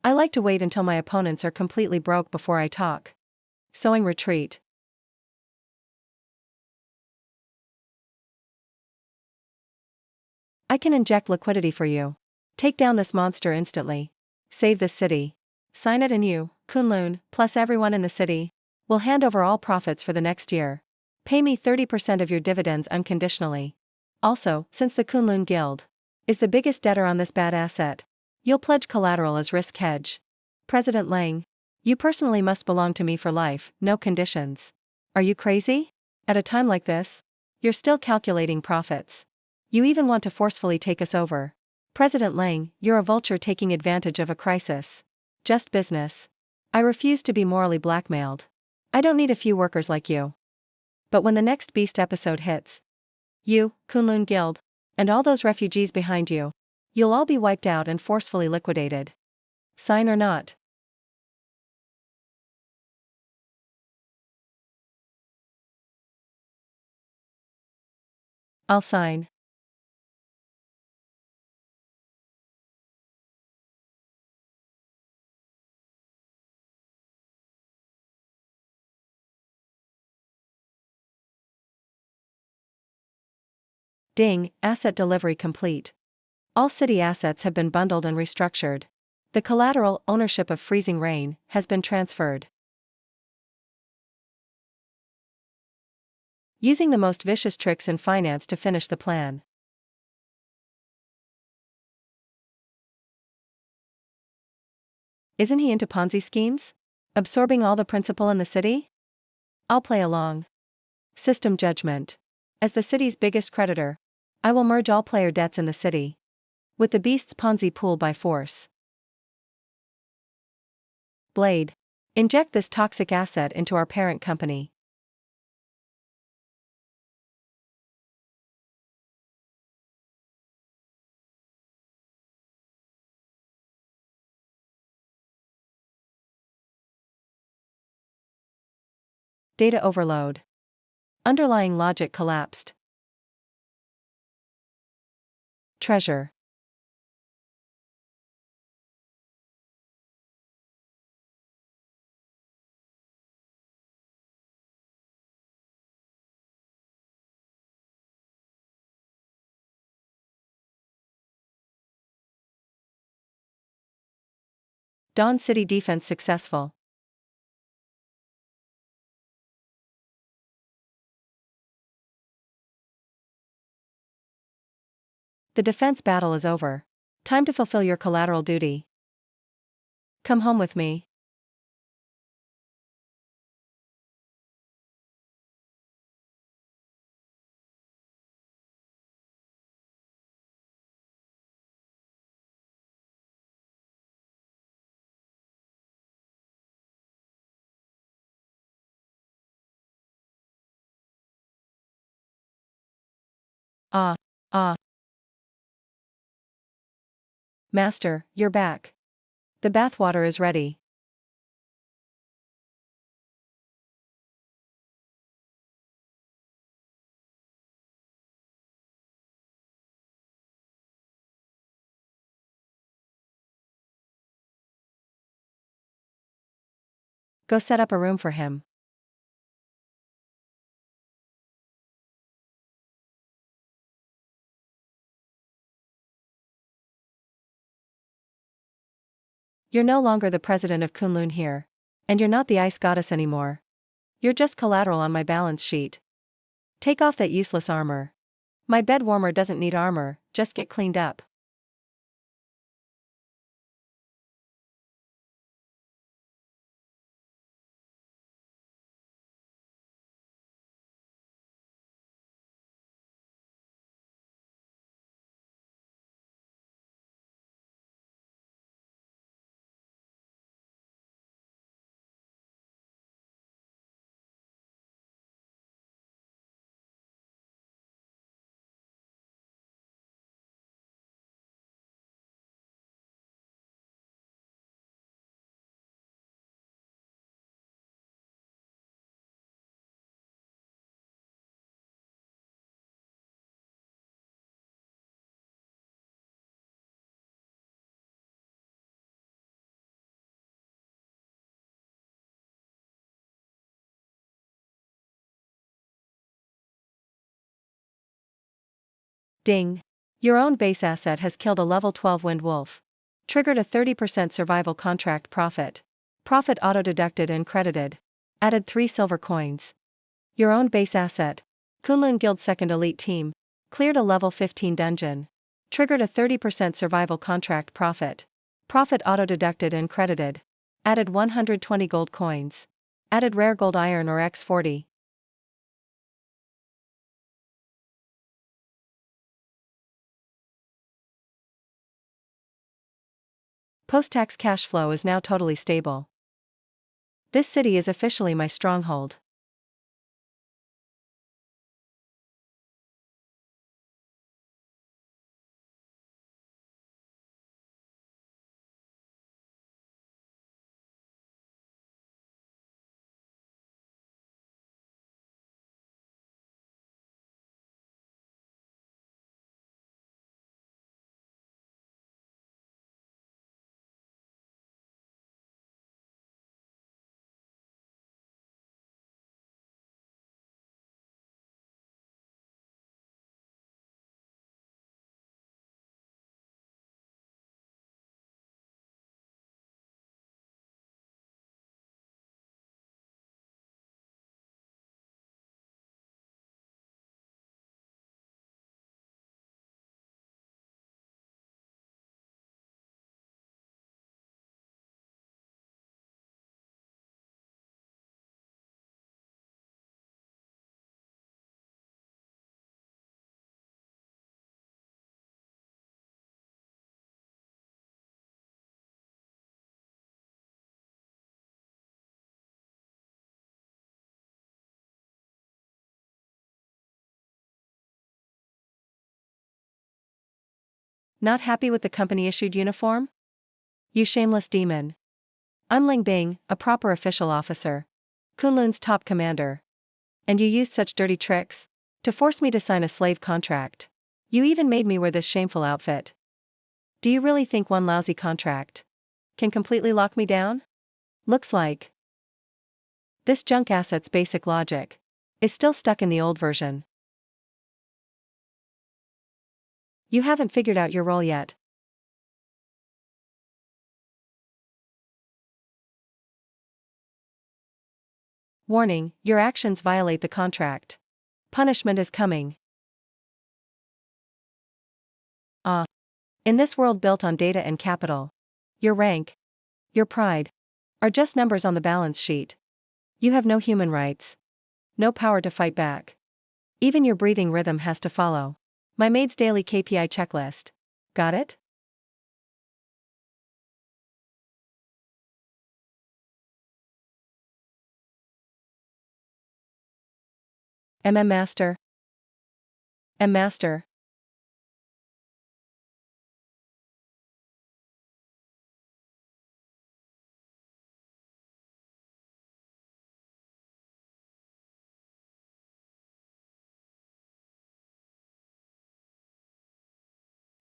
I like to wait until my opponents are completely broke before I talk. Sowing retreat. I can inject liquidity for you. Take down this monster instantly. Save this city. Sign it, and you, Kunlun, plus everyone in the city, will hand over all profits for the next year. Pay me 30% of your dividends unconditionally. Also, since the Kunlun Guild is the biggest debtor on this bad asset, you'll pledge collateral as risk hedge. President Lang, you personally must belong to me for life, no conditions. Are you crazy? At a time like this, you're still calculating profits. You even want to forcefully take us over. President Lang, you're a vulture taking advantage of a crisis. Just business. I refuse to be morally blackmailed. I don't need a few workers like you. But when the next Beast episode hits, you, Kunlun Guild, and all those refugees behind you, you'll all be wiped out and forcefully liquidated. Sign or not? I'll sign. Ding, asset delivery complete. All city assets have been bundled and restructured. The collateral ownership of Freezing Rain has been transferred. Using the most vicious tricks in finance to finish the plan. Isn't he into Ponzi schemes? Absorbing all the principal in the city? I'll play along. System judgment. As the city's biggest creditor, I will merge all player debts in the city with the Beast's Ponzi pool by force. Blade. Inject this toxic asset into our parent company. Data overload. Underlying logic collapsed. Treasure. Dawn City defense successful. The defense battle is over. Time to fulfill your collateral duty. Come home with me. Ah, ah. Master, you're back. The bathwater is ready. Go set up a room for him. You're no longer the president of Kunlun here. And you're not the ice goddess anymore. You're just collateral on my balance sheet. Take off that useless armor. My bed warmer doesn't need armor, just get cleaned up. Ding. Your own base asset has killed a level 12 wind wolf. Triggered a 30% survival contract profit. Profit auto-deducted and credited. Added 3 silver coins. Your own base asset. Kunlun Guild 2nd Elite Team. Cleared a level 15 dungeon. Triggered a 30% survival contract profit. Profit auto-deducted and credited. Added 120 gold coins. Added rare gold iron or X40. Post-tax cash flow is now totally stable. This city is officially my stronghold. Not happy with the company-issued uniform? You shameless demon. I'm Ling Bing, a proper official officer. Kunlun's top commander. And you used such dirty tricks to force me to sign a slave contract. You even made me wear this shameful outfit. Do you really think one lousy contract can completely lock me down? Looks like this junk asset's basic logic is still stuck in the old version. You haven't figured out your role yet. Warning, your actions violate the contract. Punishment is coming. In this world built on data and capital, your rank, your pride, are just numbers on the balance sheet. You have no human rights. No power to fight back. Even your breathing rhythm has to follow my maid's daily KPI checklist. Got it? Master. Master.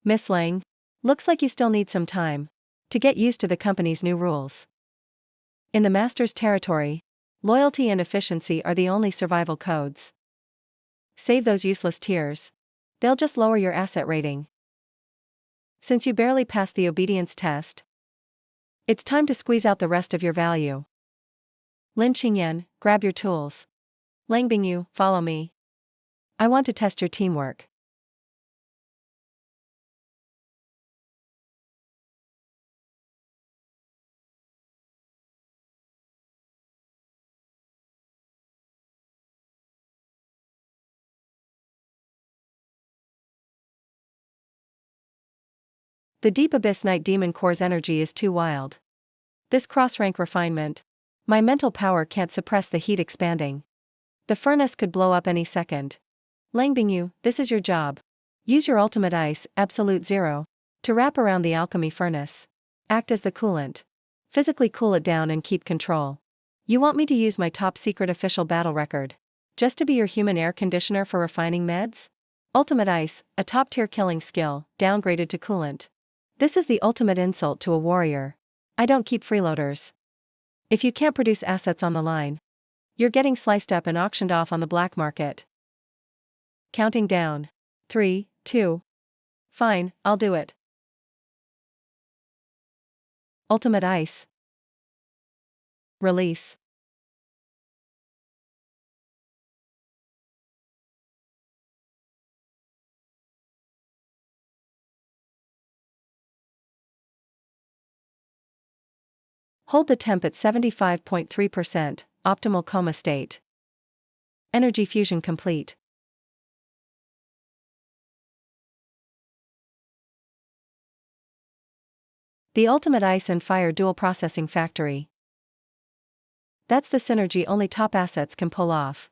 Miss Lang, looks like you still need some time to get used to the company's new rules. In the master's territory, loyalty and efficiency are the only survival codes. Save those useless tears. They'll just lower your asset rating. Since you barely passed the obedience test, it's time to squeeze out the rest of your value. Lin Qingyan, grab your tools. Lang Bingyu, follow me. I want to test your teamwork. The deep abyss Night Demon Core's energy is too wild. This cross-rank refinement, my mental power can't suppress the heat expanding. The furnace could blow up any second. Lang Bingyu, this is your job. Use your ultimate ice, absolute zero, to wrap around the alchemy furnace. Act as the coolant. Physically cool it down and keep control. You want me to use my top secret official battle record just to be your human air conditioner for refining meds? Ultimate ice, a top-tier killing skill, downgraded to coolant. This is the ultimate insult to a warrior. I don't keep freeloaders. If you can't produce assets on the line, you're getting sliced up and auctioned off on the black market. Counting down. 3, 2. Fine, I'll do it. Ultimate ice. Release. Hold the temp at 75.3%, optimal coma state. Energy fusion complete. The ultimate ice and fire dual processing factory. That's the synergy only top assets can pull off.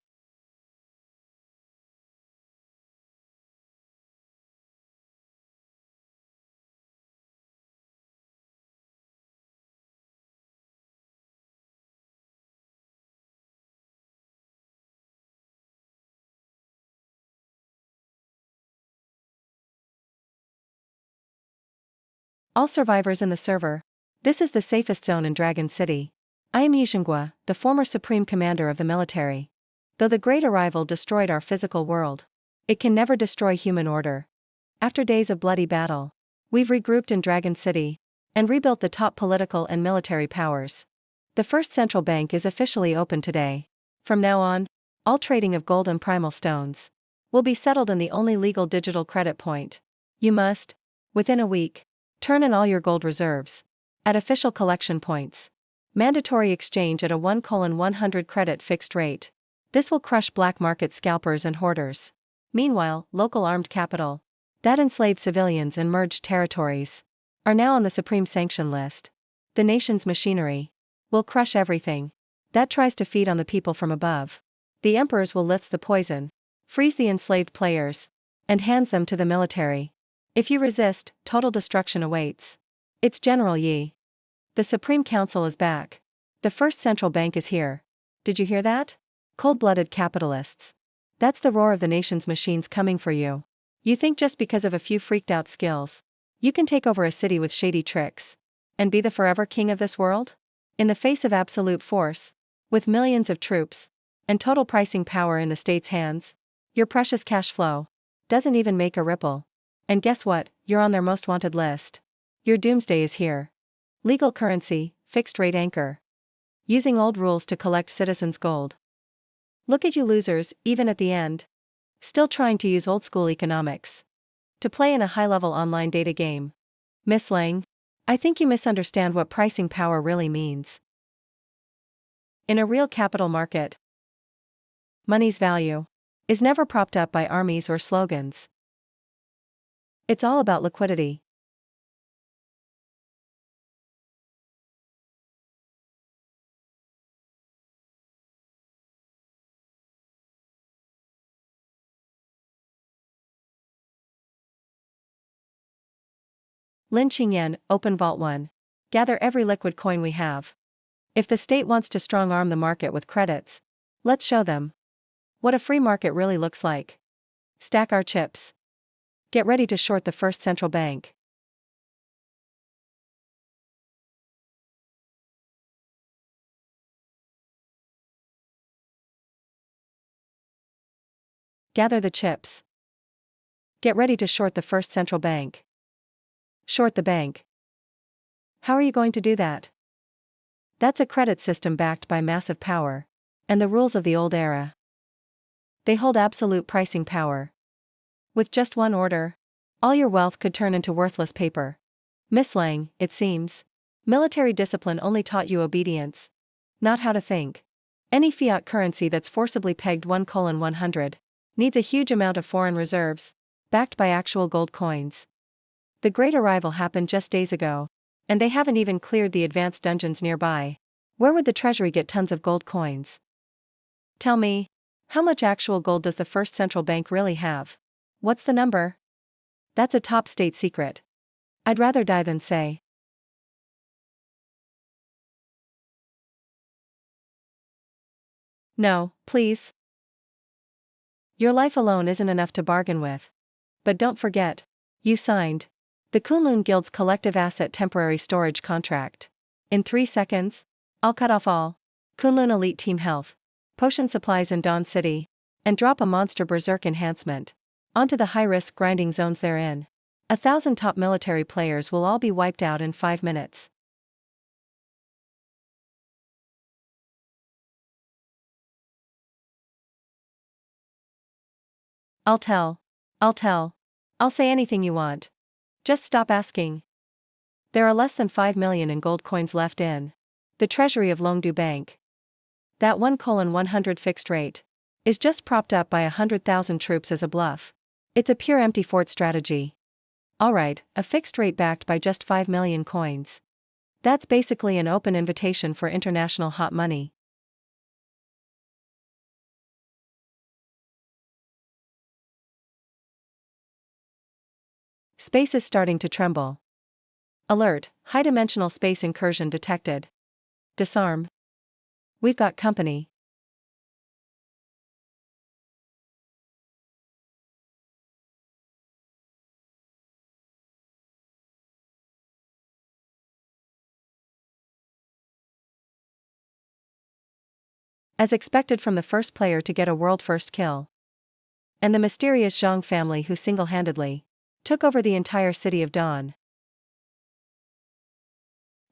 All survivors in the server. This is the safest zone in Dragon City. I am Yixingua, the former supreme commander of the military. Though the Great Arrival destroyed our physical world, it can never destroy human order. After days of bloody battle, we've regrouped in Dragon City and rebuilt the top political and military powers. The first central bank is officially open today. From now on, all trading of gold and primal stones will be settled in the only legal digital credit point. You must, within a week, turn in all your gold reserves at official collection points. Mandatory exchange at a 1:100 credit fixed rate. This will crush black market scalpers and hoarders. Meanwhile, local armed capital that enslaved civilians and merged territories are now on the supreme sanction list. The nation's machinery will crush everything that tries to feed on the people from above. The emperors will lift the poison, freeze the enslaved players, and hands them to the military. If you resist, total destruction awaits. It's General Yi. The Supreme Council is back. The first central bank is here. Did you hear that? Cold-blooded capitalists. That's the roar of the nation's machines coming for you. You think just because of a few freaked-out skills, you can take over a city with shady tricks and be the forever king of this world? In the face of absolute force, with millions of troops and total pricing power in the state's hands, your precious cash flow doesn't even make a ripple. And guess what? You're on their most wanted list. Your doomsday is here. Legal currency, fixed rate anchor. Using old rules to collect citizens' gold. Look at you losers, even at the end. Still trying to use old school economics to play in a high-level online data game. Miss Lang, I think you misunderstand what pricing power really means. In a real capital market, money's value is never propped up by armies or slogans. It's all about liquidity. Lin Qingyan, Open Vault 1. Gather every liquid coin we have. If the state wants to strong-arm the market with credits, let's show them what a free market really looks like. Stack our chips. Get ready to short the first central bank. Gather the chips. Get ready to short the first central bank. Short the bank. How are you going to do that? That's a credit system backed by massive power. And the rules of the old era. They hold absolute pricing power. With just one order, all your wealth could turn into worthless paper. Miss Lang, it seems. Military discipline only taught you obedience, not how to think. Any fiat currency that's forcibly pegged 1:100 needs a huge amount of foreign reserves, backed by actual gold coins. The Great Arrival happened just days ago, and they haven't even cleared the advanced dungeons nearby. Where would the treasury get tons of gold coins? Tell me, how much actual gold does the first central bank really have? What's the number? That's a top state secret. I'd rather die than say. No, please. Your life alone isn't enough to bargain with. But don't forget, you signed the Kunlun Guild's collective asset temporary storage contract. In 3 seconds, I'll cut off all Kunlun Elite Team Health, potion supplies in Dawn City, and drop a monster berserk enhancement onto the high-risk grinding zones they're in. 1,000 top military players will all be wiped out in 5 minutes. I'll tell. I'll say anything you want. Just stop asking. There are less than 5 million in gold coins left in the treasury of Longdu Bank. That 1:100 fixed rate is just propped up by 100,000 troops as a bluff. It's a pure empty fort strategy. Alright, a fixed rate backed by just 5 million coins. That's basically an open invitation for international hot money. Space is starting to tremble. Alert, high-dimensional space incursion detected. Disarm. We've got company. As expected from the first player to get a world-first kill. And the mysterious Zhang family who single-handedly took over the entire city of Dawn.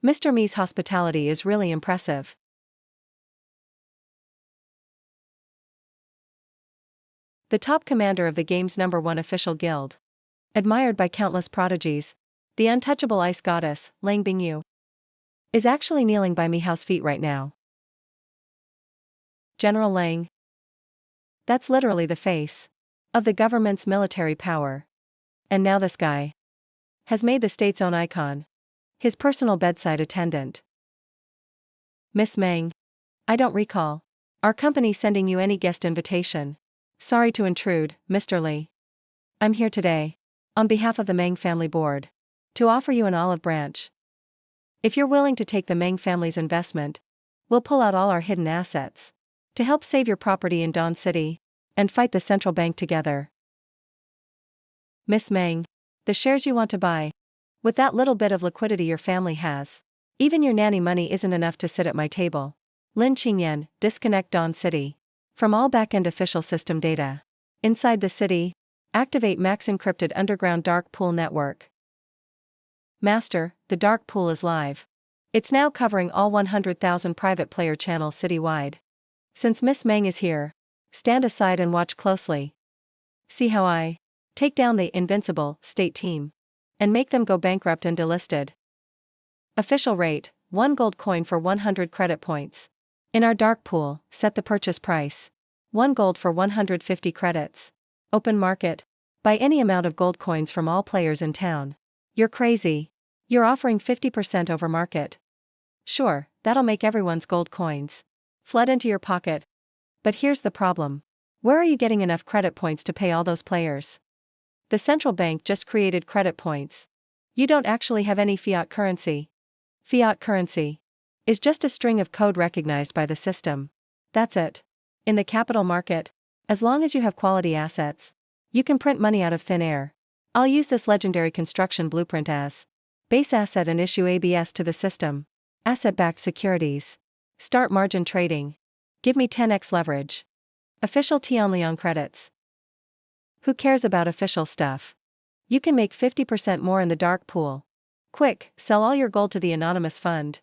Mr. Mi's hospitality is really impressive. The top commander of the game's #1 official guild. Admired by countless prodigies, the untouchable ice goddess, Lang Bingyu, is actually kneeling by Mihao's feet right now. General Lang. That's literally the face of the government's military power. And now this guy has made the state's own icon. His personal bedside attendant. Miss Meng. I don't recall our company sending you any guest invitation. Sorry to intrude, Mr. Li. I'm here today, on behalf of the Meng family board, to offer you an olive branch. If you're willing to take the Meng family's investment, we'll pull out all our hidden assets to help save your property in Dawn City and fight the central bank together. Miss Meng, the shares you want to buy. With that little bit of liquidity your family has, even your nanny money isn't enough to sit at my table. Lin Qingyan, disconnect Dawn City from all back-end official system data. Inside the city, activate max encrypted underground dark pool network. Master, the dark pool is live. It's now covering all 100,000 private player channels citywide. Since Miss Meng is here, stand aside and watch closely. See how I take down the invincible state team and make them go bankrupt and delisted. Official rate, 1 gold coin for 100 credit points. In our dark pool, set the purchase price. 1 gold for 150 credits. Open market. Buy any amount of gold coins from all players in town. You're crazy. You're offering 50% over market. Sure, that'll make everyone's gold coins flood into your pocket. But here's the problem. Where are you getting enough credit points to pay all those players? The central bank just created credit points. You don't actually have any fiat currency. Fiat currency is just a string of code recognized by the system. That's it. In the capital market, as long as you have quality assets, you can print money out of thin air. I'll use this legendary construction blueprint as base asset and issue ABS to the system. Asset-backed securities. Start margin trading. Give me 10x leverage. Official Tianliang credits. Who cares about official stuff? You can make 50% more in the dark pool. Quick, sell all your gold to the anonymous fund.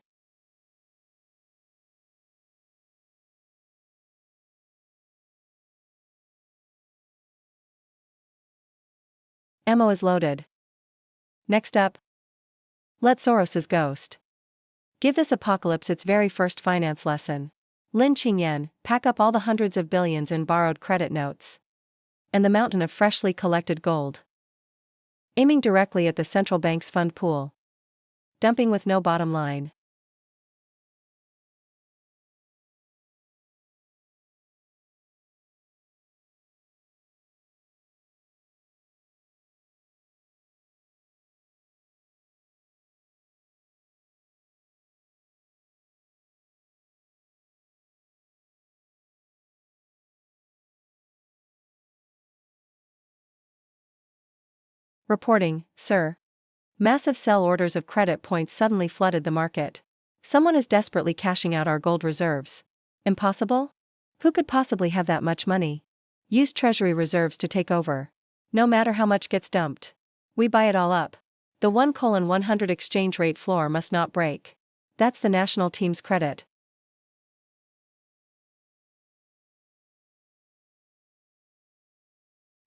Ammo is loaded. Next up, let Soros's ghost give this apocalypse its very first finance lesson. Lin Qingyan, pack up all the hundreds of billions in borrowed credit notes and the mountain of freshly collected gold, aiming directly at the central bank's fund pool. Dumping with no bottom line. Reporting, sir. Massive sell orders of credit points suddenly flooded the market. Someone is desperately cashing out our gold reserves. Impossible? Who could possibly have that much money? Use treasury reserves to take over. No matter how much gets dumped, we buy it all up. The 1:100 exchange rate floor must not break. That's the national team's credit.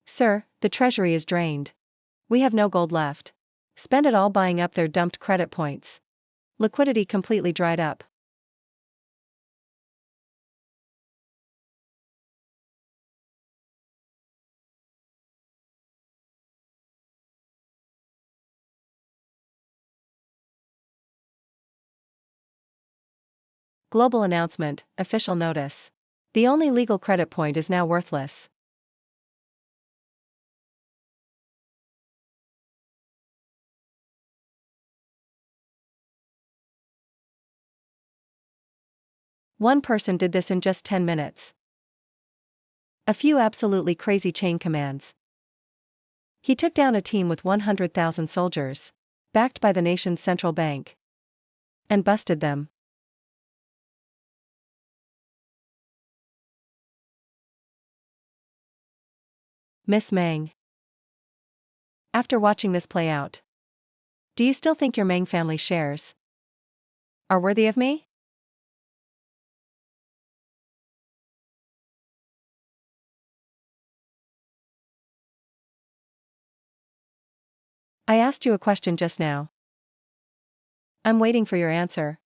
Sir, the treasury is drained. We have no gold left. Spend it all buying up their dumped credit points. Liquidity completely dried up. Global announcement, official notice. The only legal credit point is now worthless. One person did this in just 10 minutes. A few absolutely crazy chain commands. He took down a team with 100,000 soldiers, backed by the nation's central bank, and busted them. Miss Meng. After watching this play out, do you still think your Meng family shares are worthy of me? I asked you a question just now. I'm waiting for your answer.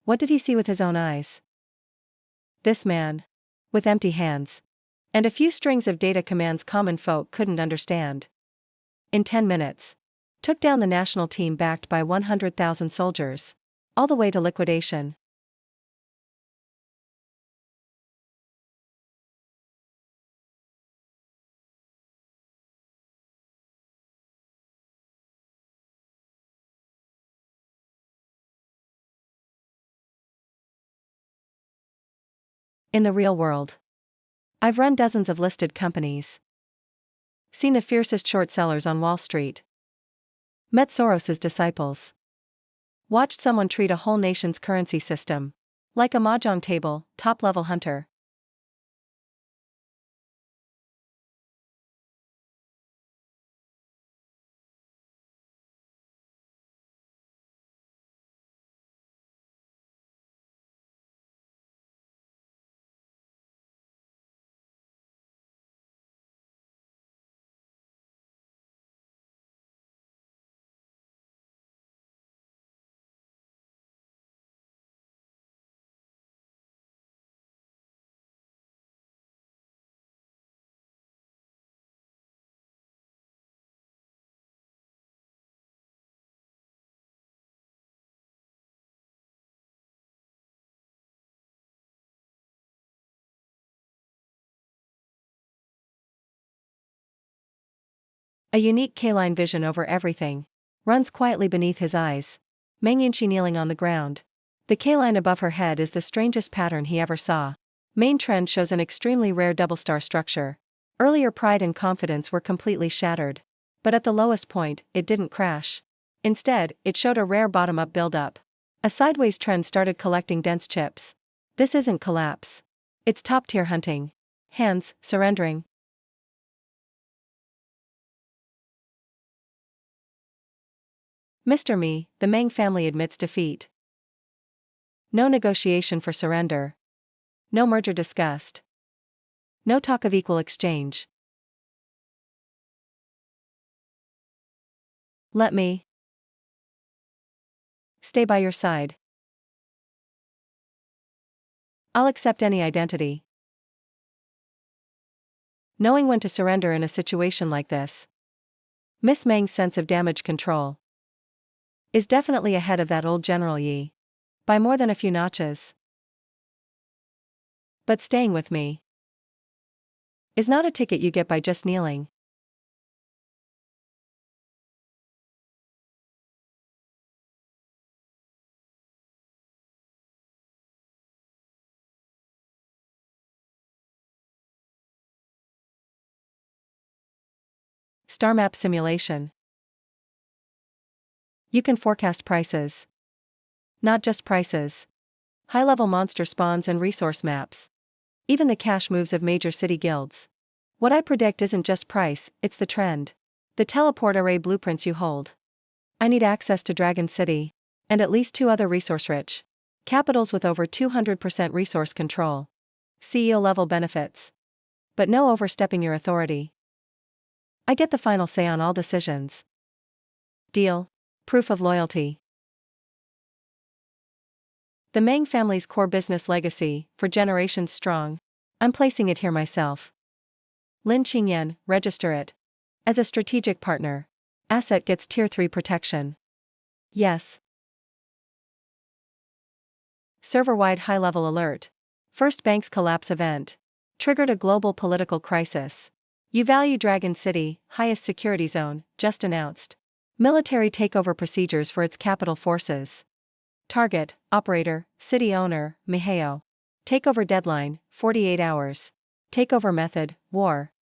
What did he see with his own eyes? This man, with empty hands, and a few strings of data commands common folk couldn't understand, in 10 minutes, took down the national team backed by 100,000 soldiers, all the way to liquidation. In the real world, I've run dozens of listed companies, seen the fiercest short sellers on Wall Street, met Soros's disciples, watched someone treat a whole nation's currency system like a mahjong table, top-level hunter. A unique K-line vision over everything runs quietly beneath his eyes. Meng Yanxi kneeling on the ground. The K-line above her head is the strangest pattern he ever saw. Main trend shows an extremely rare double star structure. Earlier pride and confidence were completely shattered. But at the lowest point, it didn't crash. Instead, it showed a rare bottom-up buildup. A sideways trend started collecting dense chips. This isn't collapse. It's top-tier hunting. Hands, surrendering. Mr. Me, the Meng family admits defeat. No negotiation for surrender. No merger discussed. No talk of equal exchange. Let me stay by your side. I'll accept any identity. Knowing when to surrender in a situation like this. Miss Meng's sense of damage control is definitely ahead of that old General Yi. By more than a few notches. But staying with me is not a ticket you get by just kneeling. Star map simulation. You can forecast prices. Not just prices. High-level monster spawns and resource maps. Even the cash moves of major city guilds. What I predict isn't just price, it's the trend. The teleport array blueprints you hold. I need access to Dragon City. And at least 2 other resource-rich capitals with over 200% resource control. CEO-level benefits. But no overstepping your authority. I get the final say on all decisions. Deal. Proof of loyalty. The Meng family's core business legacy, for generations strong. I'm placing it here myself. Lin Qingyan, register it. As a strategic partner. Asset gets Tier 3 protection. Yes. Server-wide high-level alert. First bank's collapse event. Triggered a global political crisis. You value Dragon City, highest security zone, just announced. Military takeover procedures for its capital forces. Target, operator, city owner, Miheo. Takeover deadline, 48 hours. Takeover method, war.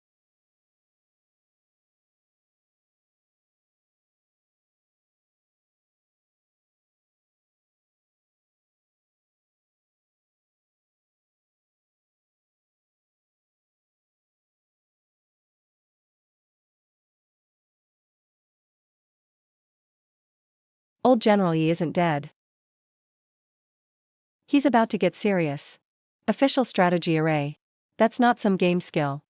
Old General Yi isn't dead. He's about to get serious. Official strategy array. That's not some game skill.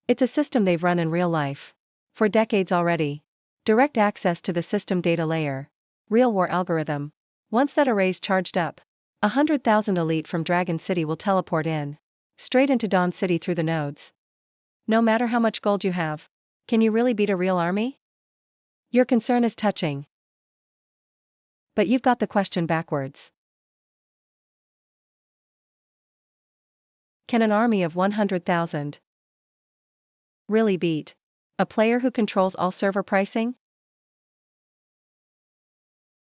It's a system they've run in real life. For decades already. Direct access to the system data layer. Real war algorithm. Once that array's charged up, 100,000 elite from Dragon City will teleport in. Straight into Dawn City through the nodes. No matter how much gold you have. Can you really beat a real army? Your concern is touching. But you've got the question backwards. Can an army of 100,000 really beat a player who controls all server pricing?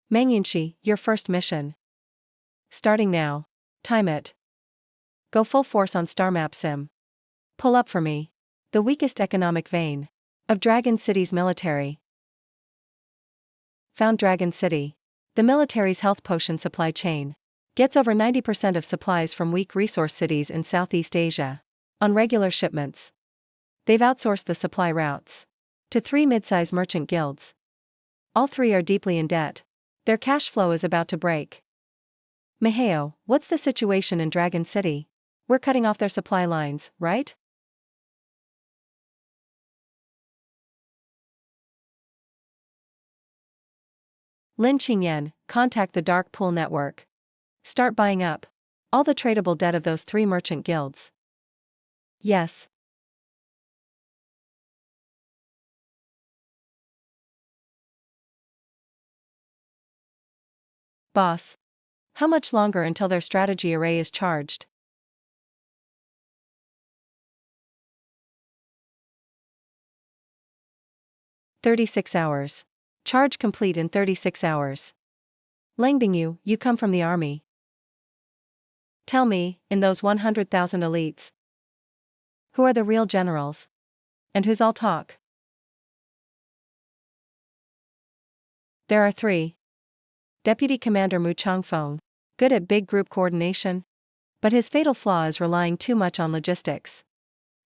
Meng Yanxi, your first mission. Starting now. Time it. Go full force on Star Map Sim. Pull up for me. The weakest economic vein of Dragon City's military. Found Dragon City. The military's health potion supply chain. Gets over 90% of supplies from weak resource cities in Southeast Asia. On regular shipments. They've outsourced the supply routes to 3 mid-size merchant guilds. All 3 are deeply in debt. Their cash flow is about to break. Miheo, what's the situation in Dragon City? We're cutting off their supply lines, right? Lin Qingyan, contact the Dark Pool Network. Start buying up all the tradable debt of those 3 merchant guilds. Yes. Boss. How much longer until their strategy array is charged? 36 hours. Charge complete in 36 hours. Langbing, you come from the army. Tell me, in those 100,000 elites, who are the real generals? And who's all talk? There are 3. Deputy Commander Mu Changfeng, good at big group coordination, but his fatal flaw is relying too much on logistics.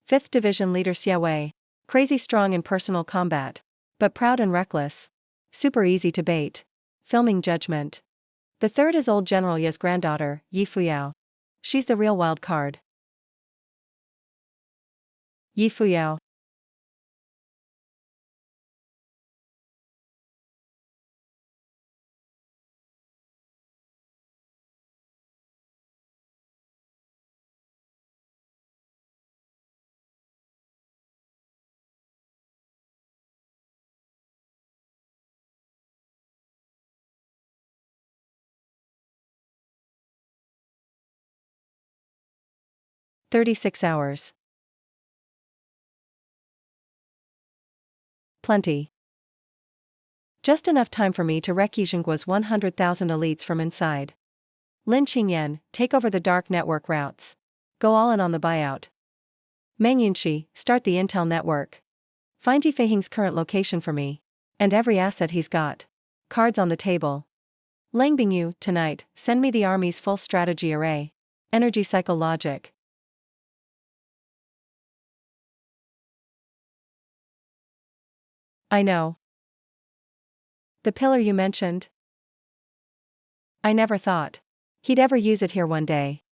5th Division Leader Xie Wei, crazy strong in personal combat, but proud and reckless. Super easy to bait. Filming judgment. The 3rd is old General Ye's granddaughter, Yi Fuyao. She's the real wild card. Yi Fuyao. "36 hours. Plenty. Just enough time for me to wreck Yizhengguo's 100,000 elites from inside. Lin Qingyan, take over the dark network routes. Go all in on the buyout. Meng Yunxi, start the intel network. Find Yi Feihing's current location for me. And every asset he's got. Cards on the table. Langbing, tonight, send me the army's full strategy array. Energy cycle logic. I know. The pillar you mentioned? I never thought he'd ever use it here one day.